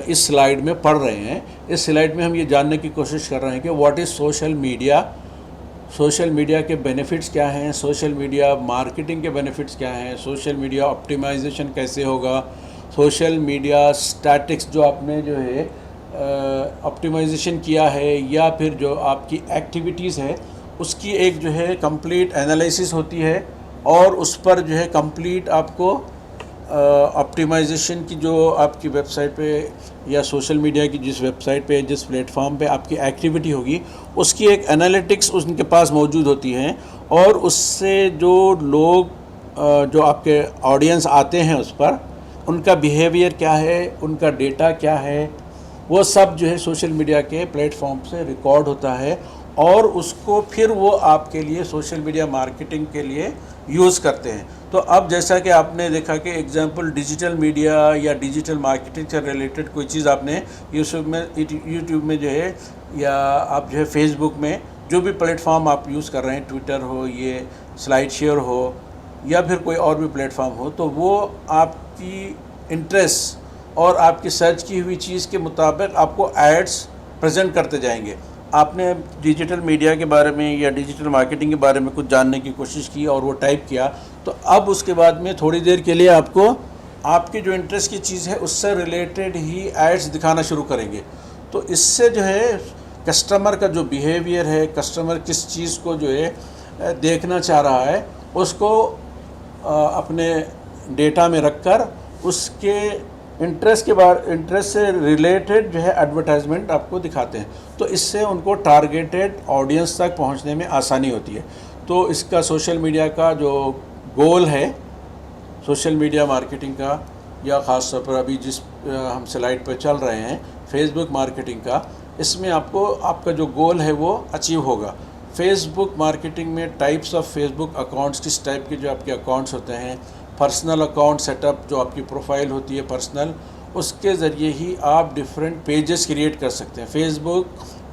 इस स्लाइड में पढ़ रहे हैं। इस स्लाइड में हम ये जानने की कोशिश कर रहे हैं कि what is social media, social media के बेनिफिट्स क्या हैं, सोशल मीडिया मार्केटिंग के बेनिफिट्स क्या हैं, सोशल मीडिया ऑप्टिमाइजेशन कैसे होगा, सोशल मीडिया स्टैटिक्स जो आपने जो है ऑप्टिमाइजेशन किया है या फिर जो आपकी एक्टिविटीज़ है उसकी एक जो है कंप्लीट एनालिसिस होती है और उस पर जो है कंप्लीट आपको ऑप्टिमाइजेशन की जो आपकी वेबसाइट पे या सोशल मीडिया की जिस वेबसाइट पे, जिस प्लेटफॉर्म पे आपकी एक्टिविटी होगी उसकी एक एनालिटिक्स उनके पास मौजूद होती हैं और उससे जो लोग जो आपके ऑडियंस आते हैं उस पर उनका बिहेवियर क्या है, उनका डेटा क्या है, वो सब जो है सोशल मीडिया के प्लेटफॉर्म से रिकॉर्ड होता है और उसको फिर वो आपके लिए सोशल मीडिया मार्केटिंग के लिए यूज़ करते हैं। तो अब जैसा कि आपने देखा कि एग्जांपल डिजिटल मीडिया या डिजिटल मार्केटिंग से रिलेटेड कोई चीज़ आपने यूट्यूब में जो है या आप जो है फेसबुक में जो भी प्लेटफॉर्म आप यूज़ कर रहे हैं, ट्विटर हो, ये स्लाइड शेयर हो या फिर कोई और भी प्लेटफॉर्म हो, तो वो आपकी इंटरेस्ट और आपकी सर्च की हुई चीज़ के मुताबिक आपको एड्स प्रेजेंट करते जाएंगे। आपने डिजिटल मीडिया के बारे में या डिजिटल मार्केटिंग के बारे में कुछ जानने की कोशिश की और वो टाइप किया, तो अब उसके बाद में थोड़ी देर के लिए आपको आपकी जो इंटरेस्ट की चीज़ है उससे रिलेटेड ही एड्स दिखाना शुरू करेंगे। तो इससे जो है कस्टमर का जो बिहेवियर है, कस्टमर किस चीज़ को जो है देखना चाह रहा है, उसको अपने डेटा में रखकर उसके इंटरेस्ट से रिलेटेड जो है एडवर्टाइजमेंट आपको दिखाते हैं। तो इससे उनको टारगेटेड ऑडियंस तक पहुंचने में आसानी होती है। तो इसका सोशल मीडिया का जो गोल है सोशल मीडिया मार्केटिंग का, या ख़ास तौर पर अभी जिस हम स्लाइड पर चल रहे हैं फेसबुक मार्केटिंग का, इसमें आपको आपका जो गोल है वो अचीव होगा। फेसबुक मार्केटिंग में टाइप्स ऑफ फेसबुक अकाउंट्स, किस टाइप के जो आपके अकाउंट्स होते हैं, पर्सनल अकाउंट सेटअप, जो आपकी प्रोफाइल होती है पर्सनल, उसके ज़रिए ही आप डिफरेंट पेजेस क्रिएट कर सकते हैं। फेसबुक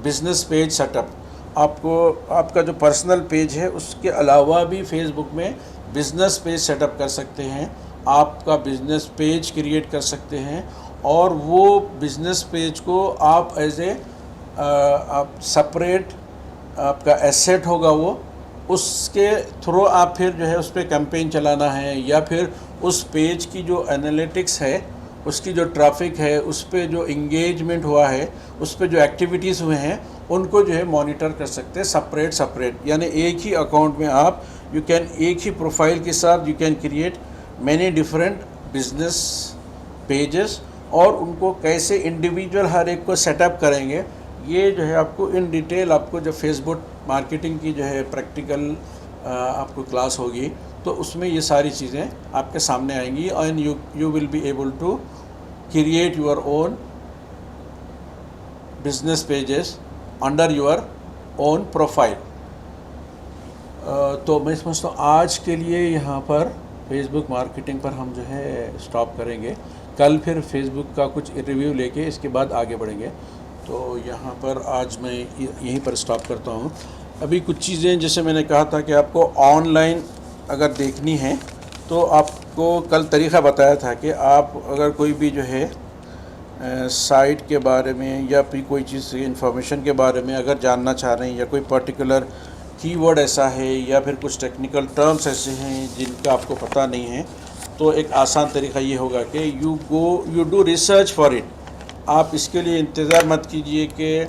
बिज़नेस पेज सेटअप, आपको आपका जो पर्सनल पेज है उसके अलावा भी फेसबुक में बिज़नेस पेज सेटअप कर सकते हैं। आपका बिज़नेस पेज क्रिएट कर सकते हैं और वो बिज़नेस पेज को आप एज ए आप सेपरेट आपका एसेट होगा वो, उसके थ्रू आप फिर जो है उस पर कैंपेन चलाना है, या फिर उस पेज की जो एनालिटिक्स है, उसकी जो ट्रैफिक है, उस पर जो इंगेजमेंट हुआ है, उस पर जो एक्टिविटीज़ हुए हैं, उनको जो है मॉनिटर कर सकते हैं सेपरेट। यानी एक ही अकाउंट में आप यू कैन एक ही प्रोफाइल के साथ you can create many different business pages, और उनको कैसे इंडिविजुअल हर एक को सेटअप करेंगे, ये जो है आपको इन डिटेल आपको जब फेसबुक मार्केटिंग की जो है प्रैक्टिकल आपको क्लास होगी तो उसमें ये सारी चीज़ें आपके सामने आएंगी, and you will be able to create your own business pages under your own profile. तो मैं समझता हूँ आज के लिए यहाँ पर फेसबुक मार्केटिंग पर हम जो है स्टॉप करेंगे। कल फिर फेसबुक का कुछ रिव्यू लेके इसके बाद आगे बढ़ेंगे। तो यहाँ पर आज मैं यहीं पर स्टॉप करता हूँ। अभी कुछ चीज़ें जैसे मैंने कहा था कि आपको ऑनलाइन अगर देखनी है तो आपको कल तरीक़ा बताया था कि आप अगर कोई भी जो है साइट के बारे में या फिर कोई चीज़ इंफॉर्मेशन के बारे में अगर जानना चाह रहे हैं, या कोई पर्टिकुलर कीवर्ड ऐसा है या फिर कुछ टेक्निकल टर्म्स ऐसे हैं जिनका आपको पता नहीं है, तो एक आसान तरीका ये होगा कि you do research for it. आप इसके लिए इंतज़ार मत कीजिए कि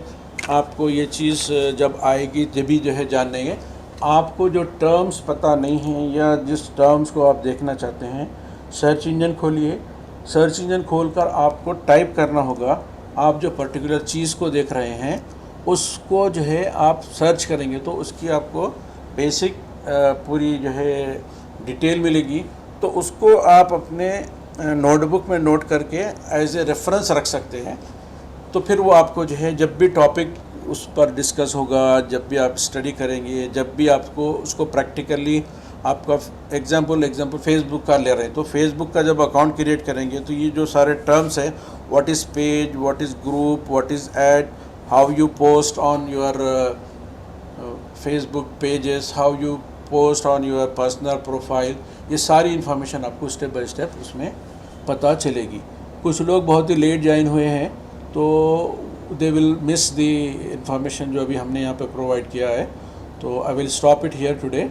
आपको ये चीज़ जब आएगी तभी जो है जान लेंगे। आपको जो टर्म्स पता नहीं हैं या जिस टर्म्स को आप देखना चाहते हैं, सर्च इंजन खोलिए। सर्च इंजन खोलकर आपको टाइप करना होगा। आप जो पर्टिकुलर चीज़ को देख रहे हैं उसको जो है आप सर्च करेंगे तो उसकी आपको बेसिक पूरी जो है डिटेल मिलेगी। तो उसको आप अपने नोटबुक में नोट करके एज ए रेफरेंस रख सकते हैं। तो फिर वो आपको जो है जब भी टॉपिक उस पर डिस्कस होगा, जब भी आप स्टडी करेंगे, जब भी आपको उसको प्रैक्टिकली आपका एग्जांपल फेसबुक का ले रहे हैं तो फेसबुक का जब अकाउंट क्रिएट करेंगे तो ये जो सारे टर्म्स हैं, what is page, what is group, what is add, how you post on your Facebook pages, how you post on your personal profile, ये सारी इन्फॉर्मेशन आपको स्टेप बाय स्टेप उसमें पता चलेगी। कुछ लोग बहुत ही लेट ज्वाइन हुए हैं तो they will miss the information जो अभी हमने यहाँ पे प्रोवाइड किया है। तो आई will stop it here today.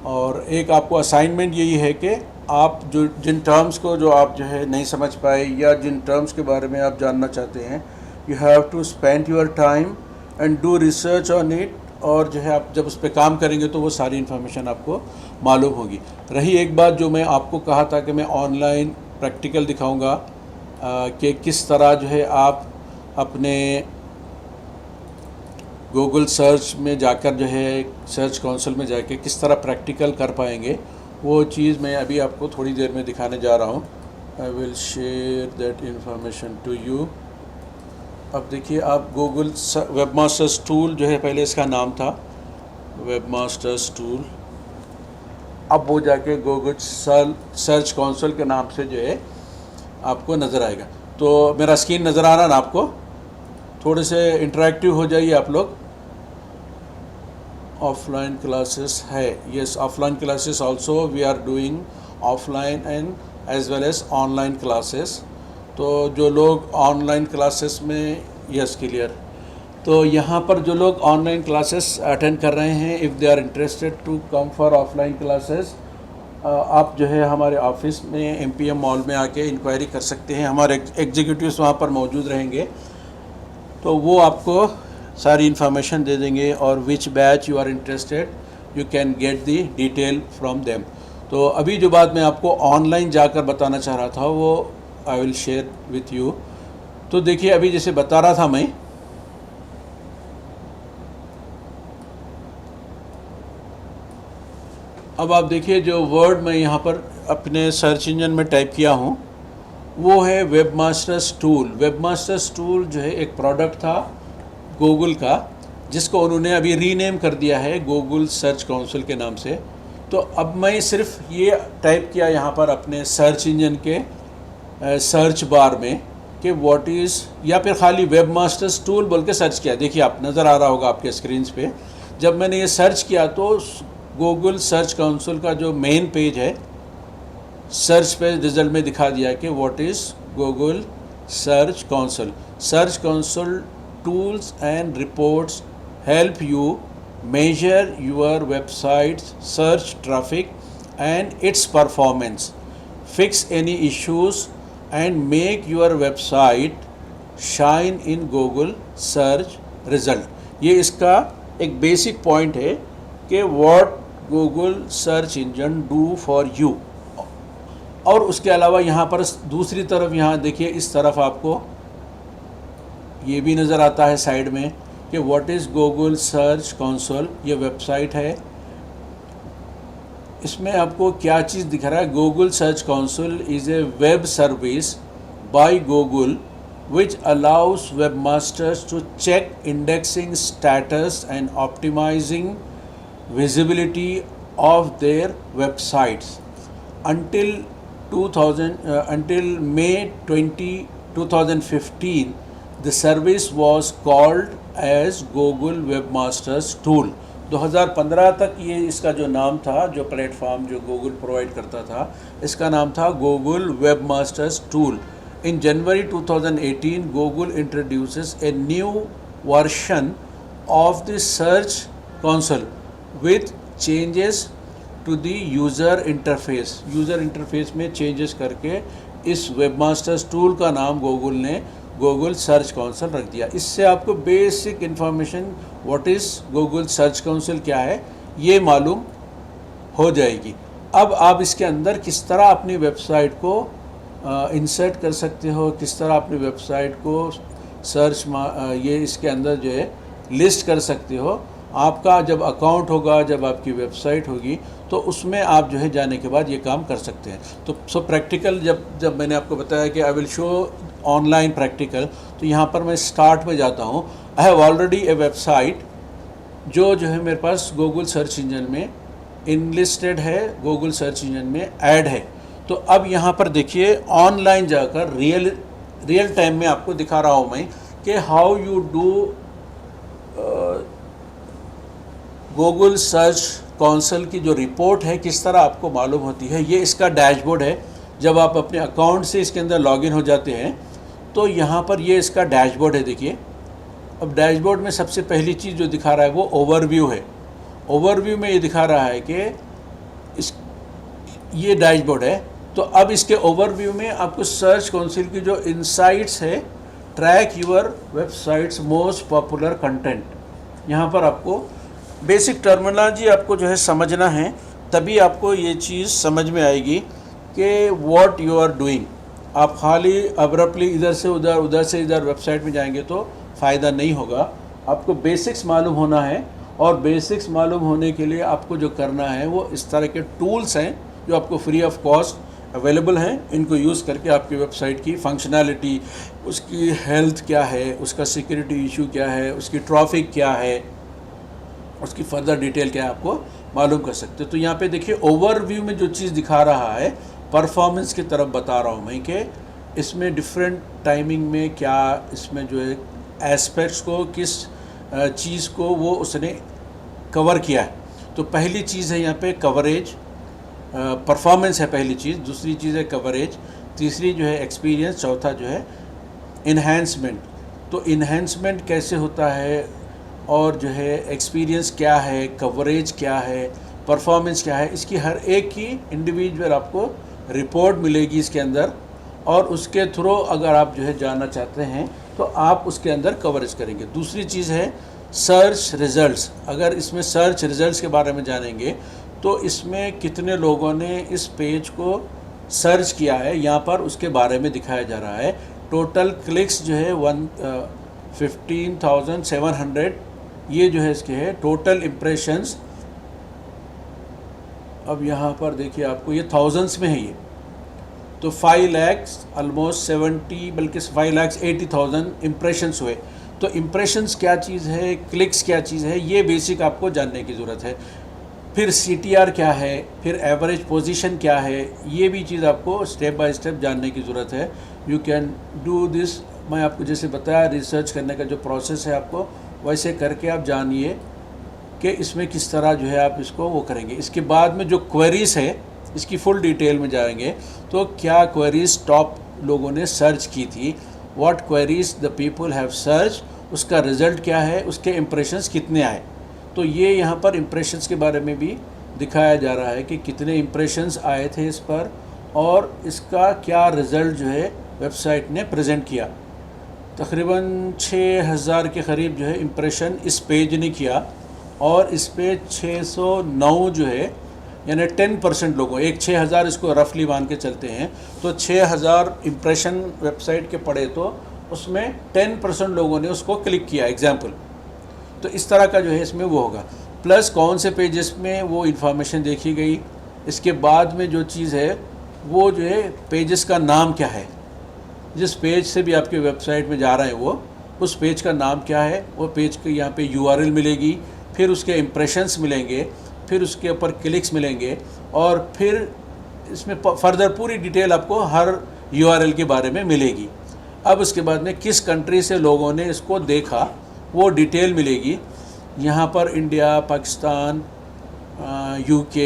और एक आपको असाइनमेंट यही है कि आप जो जिन टर्म्स को जो आप जो है नहीं समझ पाए या जिन टर्म्स के बारे में आप जानना चाहते हैं, you have to spend your time and do research on it. और जो है आप जब उस पर काम करेंगे तो वो सारी इन्फॉर्मेशन आपको मालूम होगी। रही एक बात जो मैं आपको कहा था कि मैं ऑनलाइन प्रैक्टिकल दिखाऊंगा कि किस तरह जो है आप अपने गूगल सर्च में जाकर जो है सर्च कंसोल में जाके किस तरह प्रैक्टिकल कर पाएंगे, वो चीज़ मैं अभी आपको थोड़ी देर में दिखाने जा रहा हूँ। I will share that information to you. अब देखिए आप गूगल वेबमास्टर्स टूल जो है, पहले इसका नाम था वेबमास्टर्स टूल, अब वो जाके गूगल सर्च कंसोल के नाम से जो है आपको नज़र आएगा। तो मेरा स्क्रीन नज़र आ रहा है ना आपको? थोड़े से इंटरेक्टिव हो जाइए आप लोग। ऑफलाइन क्लासेस है, yes offline classes also we are doing offline and as well as online classes. तो जो लोग ऑनलाइन क्लासेस में, यस क्लियर, तो यहाँ पर जो लोग ऑनलाइन क्लासेस अटेंड कर रहे हैं, if they are interested to come for offline classes, आप जो है हमारे ऑफिस में MPM मॉल में आके इंक्वायरी कर सकते हैं। हमारे एग्जीक्यूटिव्स वहाँ पर मौजूद रहेंगे तो वो आपको सारी इन्फॉर्मेशन दे देंगे, और which batch you are interested you can get the detail from them. तो अभी जो बात मैं आपको ऑनलाइन जाकर बताना चाह रहा था वो आई विल शेयर विथ यू। तो देखिए अभी जैसे बता रहा था मैं, अब आप देखिए जो वर्ड मैं यहाँ पर अपने सर्च इंजन में टाइप किया हूँ वो है वेबमास्टर्स टूल। वेबमास्टर्स टूल जो है एक प्रोडक्ट था गूगल का, जिसको उन्होंने अभी रीनेम कर दिया है गूगल सर्च काउंसिल के नाम से। तो अब मैं सिर्फ ये टाइप किया यहाँ पर अपने सर्च इंजन के सर्च बार में कि व्हाट इज़, या फिर खाली वेबमास्टर्स टूल बोल के सर्च किया। देखिए आप नज़र आ रहा होगा आपके स्क्रीन्स पे। जब मैंने ये सर्च किया तो गूगल सर्च काउंसिल का जो मेन पेज है, सर्च पे रिजल्ट में दिखा दिया कि what is Google search council. Search council tools and reports help you measure your website's search traffic and its performance, fix any issues and make your website shine in Google search result. ये इसका एक basic point है कि what Google search engine do for you. और उसके अलावा यहाँ पर दूसरी तरफ, यहाँ देखिए इस तरफ आपको ये भी नज़र आता है साइड में कि what is Google search console. ये वेबसाइट है, इसमें आपको क्या चीज़ दिख रहा है। Google search console is a web service by Google which allows webmasters to check indexing status and optimizing visibility of their websites. Until May 2015, the service was called as Google Webmasters Tool. 2015 तक ये इसका जो नाम था, जो platform जो Google provide करता था, इसका नाम था Google वेबमास्टर्स tool. In January 2018, Google introduces a new version of the Search Console with changes to the user interface. User interface में changes करके इस Webmasters Tool का नाम Google ने Google Search Console रख दिया. इससे आपको basic information what is Google Search Console क्या है ये मालूम हो जाएगी. अब आप इसके अंदर किस तरह अपनी वेबसाइट को इंसर्ट कर सकते हो, किस तरह अपनी वेबसाइट को सर्च ये इसके अंदर जो है लिस्ट कर सकते हो. आपका जब अकाउंट होगा, जब आपकी वेबसाइट होगी, तो उसमें आप जो है जाने के बाद ये काम कर सकते हैं. तो सो प्रैक्टिकल जब मैंने आपको बताया कि I will show online practical, तो यहाँ पर मैं स्टार्ट में जाता हूँ. I have already A website जो है मेरे पास गूगल सर्च इंजन में इनलिस्टेड है, गूगल सर्च इंजन में ऐड है. तो अब यहाँ पर देखिए ऑनलाइन जाकर रियल टाइम में आपको दिखा रहा हूँ मैं कि how you do Google search console की जो रिपोर्ट है किस तरह आपको मालूम होती है. ये इसका डैशबोर्ड है. जब आप अपने अकाउंट से इसके अंदर लॉगिन हो जाते हैं तो यहाँ पर ये इसका डैशबोर्ड है. देखिए अब डैशबोर्ड में सबसे पहली चीज़ जो दिखा रहा है वो ओवरव्यू है. ओवरव्यू में ये दिखा रहा है कि ये डैशबोर्ड है. तो अब इसके ओवरव्यू में आपको सर्च कंसोल की जो इनसाइट्स है, track your websites most popular content, यहाँ पर आपको बेसिक टर्मिनोलॉजी आपको जो है समझना है, तभी आपको ये चीज़ समझ में आएगी कि व्हाट यू आर डूइंग. आप खाली अब्रप्टली इधर से उधर, उधर से इधर वेबसाइट में जाएंगे तो फ़ायदा नहीं होगा. आपको बेसिक्स मालूम होना है, और बेसिक्स मालूम होने के लिए आपको जो करना है वो इस तरह के टूल्स हैं जो आपको फ्री ऑफ कॉस्ट अवेलेबल हैं. इनको यूज़ करके आपकी वेबसाइट की फंक्शनैलिटी, उसकी हेल्थ क्या है, उसका सिक्योरिटी इशू क्या है, उसकी ट्रैफिक क्या है, उसकी फर्दर डिटेल क्या है, आपको मालूम कर सकते हो. तो यहाँ पे देखिए ओवरव्यू में जो चीज़ दिखा रहा है परफॉर्मेंस की तरफ बता रहा हूँ मैं कि इसमें डिफरेंट टाइमिंग में क्या इसमें जो है एस्पेक्ट्स को, किस चीज़ को वो उसने कवर किया है. तो पहली चीज़ है यहाँ पे कवरेज, परफॉर्मेंस है पहली चीज़. दूसरी चीज़ है कवरेज. तीसरी जो है एक्सपीरियंस. चौथा जो है इन्हेंसमेंट. तो इन्हेंसमेंट कैसे होता है, और जो है एक्सपीरियंस क्या है, कवरेज क्या है, परफॉर्मेंस क्या है, इसकी हर एक की इंडिविजुअल आपको रिपोर्ट मिलेगी इसके अंदर. और उसके थ्रू अगर आप जो है जानना चाहते हैं तो आप उसके अंदर कवरेज करेंगे. दूसरी चीज़ है सर्च रिज़ल्ट्स. अगर इसमें सर्च रिज़ल्ट्स के बारे में जानेंगे तो इसमें कितने लोगों ने इस पेज को सर्च किया है, यहाँ पर उसके बारे में दिखाया जा रहा है. टोटल क्लिक्स जो है 15,700 ये जो है इसके है. टोटल इम्प्रेशंस, अब यहाँ पर देखिए आपको ये थाउजेंड्स में है ये. तो 5 लाख ऑलमोस्ट 70, बल्कि 5,80,000 इम्प्रेशंस हुए. तो इम्प्रेशंस क्या चीज़ है, क्लिक्स क्या चीज़ है, ये बेसिक आपको जानने की ज़रूरत है. फिर CTR क्या है, फिर एवरेज पोजीशन क्या है, ये भी चीज़ आपको स्टेप बाय स्टेप जानने की ज़रूरत है. You can do this. मैं आपको जैसे बताया रिसर्च करने का जो प्रोसेस है आपको वैसे करके आप जानिए कि इसमें किस तरह जो है आप इसको वो करेंगे. इसके बाद में जो क्वेरीज़ है इसकी फुल डिटेल में जाएंगे. तो क्या क्वेरीज़ टॉप लोगों ने सर्च की थी, what queries the people have search, उसका रिज़ल्ट क्या है, उसके इम्प्रेशंस कितने आए. तो ये यहाँ पर इम्प्रेशंस के बारे में भी दिखाया जा रहा है कि कितने इम्प्रेशंस आए थे इस पर और इसका क्या रिज़ल्ट जो है वेबसाइट ने प्रेजेंट किया। तकरीबन 6000 के करीब जो है इम्प्रेशन इस पेज ने किया और इस पे 609 जो है यानी 10% लोगों, एक 6000 इसको रफली मान के चलते हैं तो 6000 इम्प्रेशन वेबसाइट के पड़े तो उसमें 10% लोगों ने उसको क्लिक किया एग्जाम्पल। तो इस तरह का जो है इसमें वो होगा, प्लस कौन से पेजेस में वो इन्फॉर्मेशन देखी गई, इसके बाद में जो चीज़ है वो जो है पेजेस का नाम क्या है, जिस पेज से भी आपके वेबसाइट में जा रहे हैं वो उस पेज का नाम क्या है, वो पेज के यहाँ पे URL मिलेगी, फिर उसके इम्प्रेशंस मिलेंगे, फिर उसके ऊपर क्लिक्स मिलेंगे और फिर इसमें फर्दर पूरी डिटेल आपको हर URL के बारे में मिलेगी। अब उसके बाद में किस कंट्री से लोगों ने इसको देखा वो डिटेल मिलेगी। यहाँ पर India, Pakistan, UK,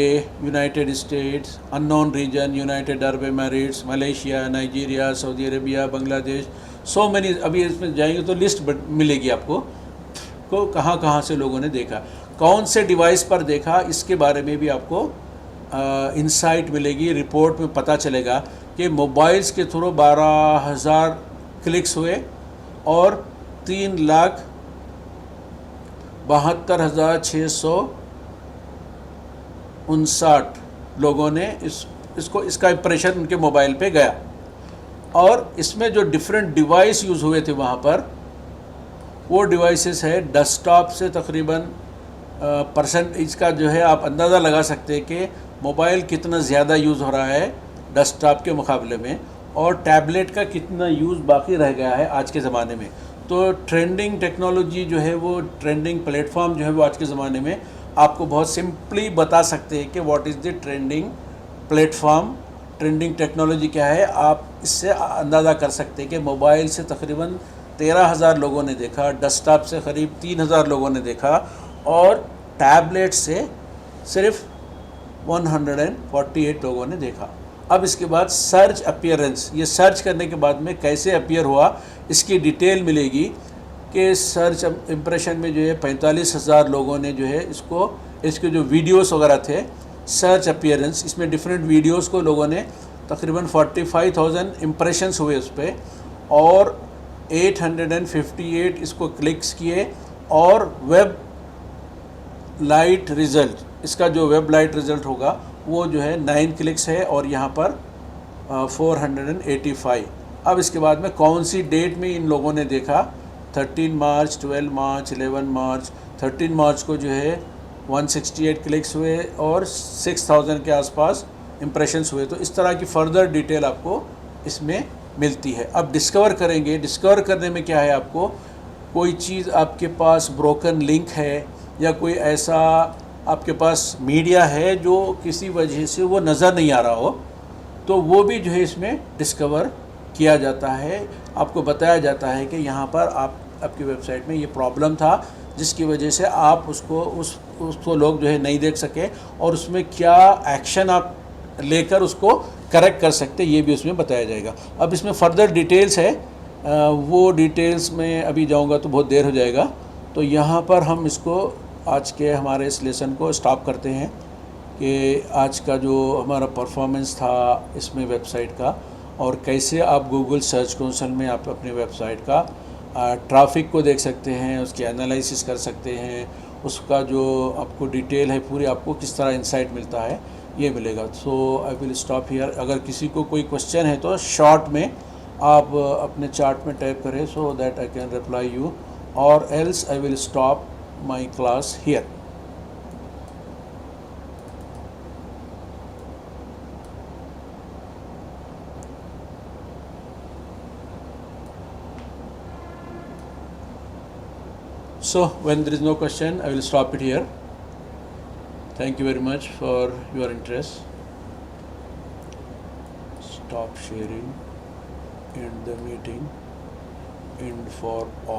United States, unknown region, United Arab Emirates, Malaysia, Nigeria, Saudi Arabia, Bangladesh, so many, अभी इसमें जाएंगे तो लिस्ट मिलेगी आपको को कहाँ कहाँ से लोगों ने देखा, कौन से डिवाइस पर देखा, इसके बारे में भी आपको इंसाइट मिलेगी। रिपोर्ट में पता चलेगा कि मोबाइल्स के थ्रू 12,000 क्लिक्स हुए और 3,72,659 लोगों ने इसका इम्प्रेशन उनके मोबाइल पे गया। और इसमें जो डिफरेंट डिवाइस यूज़ हुए थे वहाँ पर वो डिवाइसेस है डेस्कटॉप से तकरीबन परसेंटेज का जो है आप अंदाज़ा लगा सकते हैं कि मोबाइल कितना ज़्यादा यूज़ हो रहा है डेस्कटॉप के मुकाबले में और टैबलेट का कितना यूज़ बाकी रह गया है आज के ज़माने में। तो ट्रेंडिंग टेक्नोलॉजी जो है वो ट्रेंडिंग प्लेटफॉर्म जो है वो आज के ज़माने में आपको बहुत सिंपली बता सकते हैं कि what is the trending platform, trending technology क्या है। आप इससे अंदाज़ा कर सकते हैं कि मोबाइल से तकरीबन 13,000 लोगों ने देखा, डेस्कटॉप से करीब 3,000 लोगों ने देखा और टैबलेट से सिर्फ 148 लोगों ने देखा। अब इसके बाद सर्च अपीयरेंस, ये सर्च करने के बाद में कैसे अपीयर हुआ इसकी डिटेल मिलेगी कि सर्च इम्प्रेशन में जो है 45,000 लोगों ने जो है इसके जो वीडियोस वगैरह थे सर्च अपीयरेंस, इसमें डिफरेंट वीडियोस को लोगों ने तकरीबन 45,000 इम्प्रेशंस हुए उस पर और 858 इसको क्लिक्स किए और वेब लाइट रिज़ल्ट, इसका जो वेब लाइट रिज़ल्ट होगा वो जो है 9 क्लिक्स है और यहाँ पर 485। अब इसके बाद में कौन सी डेट में इन लोगों ने देखा, 13 मार्च, 12 मार्च, 11 मार्च। 13 मार्च को जो है 168 क्लिक्स हुए और 6,000 के आसपास इम्प्रेशंस हुए। तो इस तरह की फ़र्दर डिटेल आपको इसमें मिलती है। अब डिस्कवर करेंगे, डिस्कवर करने में क्या है, आपको कोई चीज़ आपके पास ब्रोकन लिंक है या कोई ऐसा आपके पास मीडिया है जो किसी वजह से वो नज़र नहीं आ रहा हो, तो वो भी जो है इसमें डिस्कवर किया जाता है। आपको बताया जाता है कि यहाँ पर आपकी वेबसाइट में ये प्रॉब्लम था जिसकी वजह से आप उसको लोग जो है नहीं देख सके और उसमें क्या एक्शन आप लेकर उसको करेक्ट कर सकते, ये भी उसमें बताया जाएगा। अब इसमें फ़र्दर डिटेल्स है, वो डिटेल्स में अभी जाऊंगा तो बहुत देर हो जाएगा। तो यहाँ पर हम इसको आज के हमारे इस लेसन को स्टॉप करते हैं कि आज का जो हमारा परफॉर्मेंस था इसमें वेबसाइट का और कैसे आप गूगल सर्च कंसोल में आप अपनी वेबसाइट का ट्रैफिक को देख सकते हैं, उसकी एनालिसिस कर सकते हैं, उसका जो आपको डिटेल है पूरी आपको किस तरह इंसाइट मिलता है ये मिलेगा। सो आई विल स्टॉप हियर। अगर किसी को कोई क्वेश्चन है तो शॉर्ट में आप अपने चार्ट में टाइप करें so that I can reply you, और else I will stop my class here. So when there is no question, I will stop it here. Thank you very much for your interest. Stop sharing, end the meeting, end for all.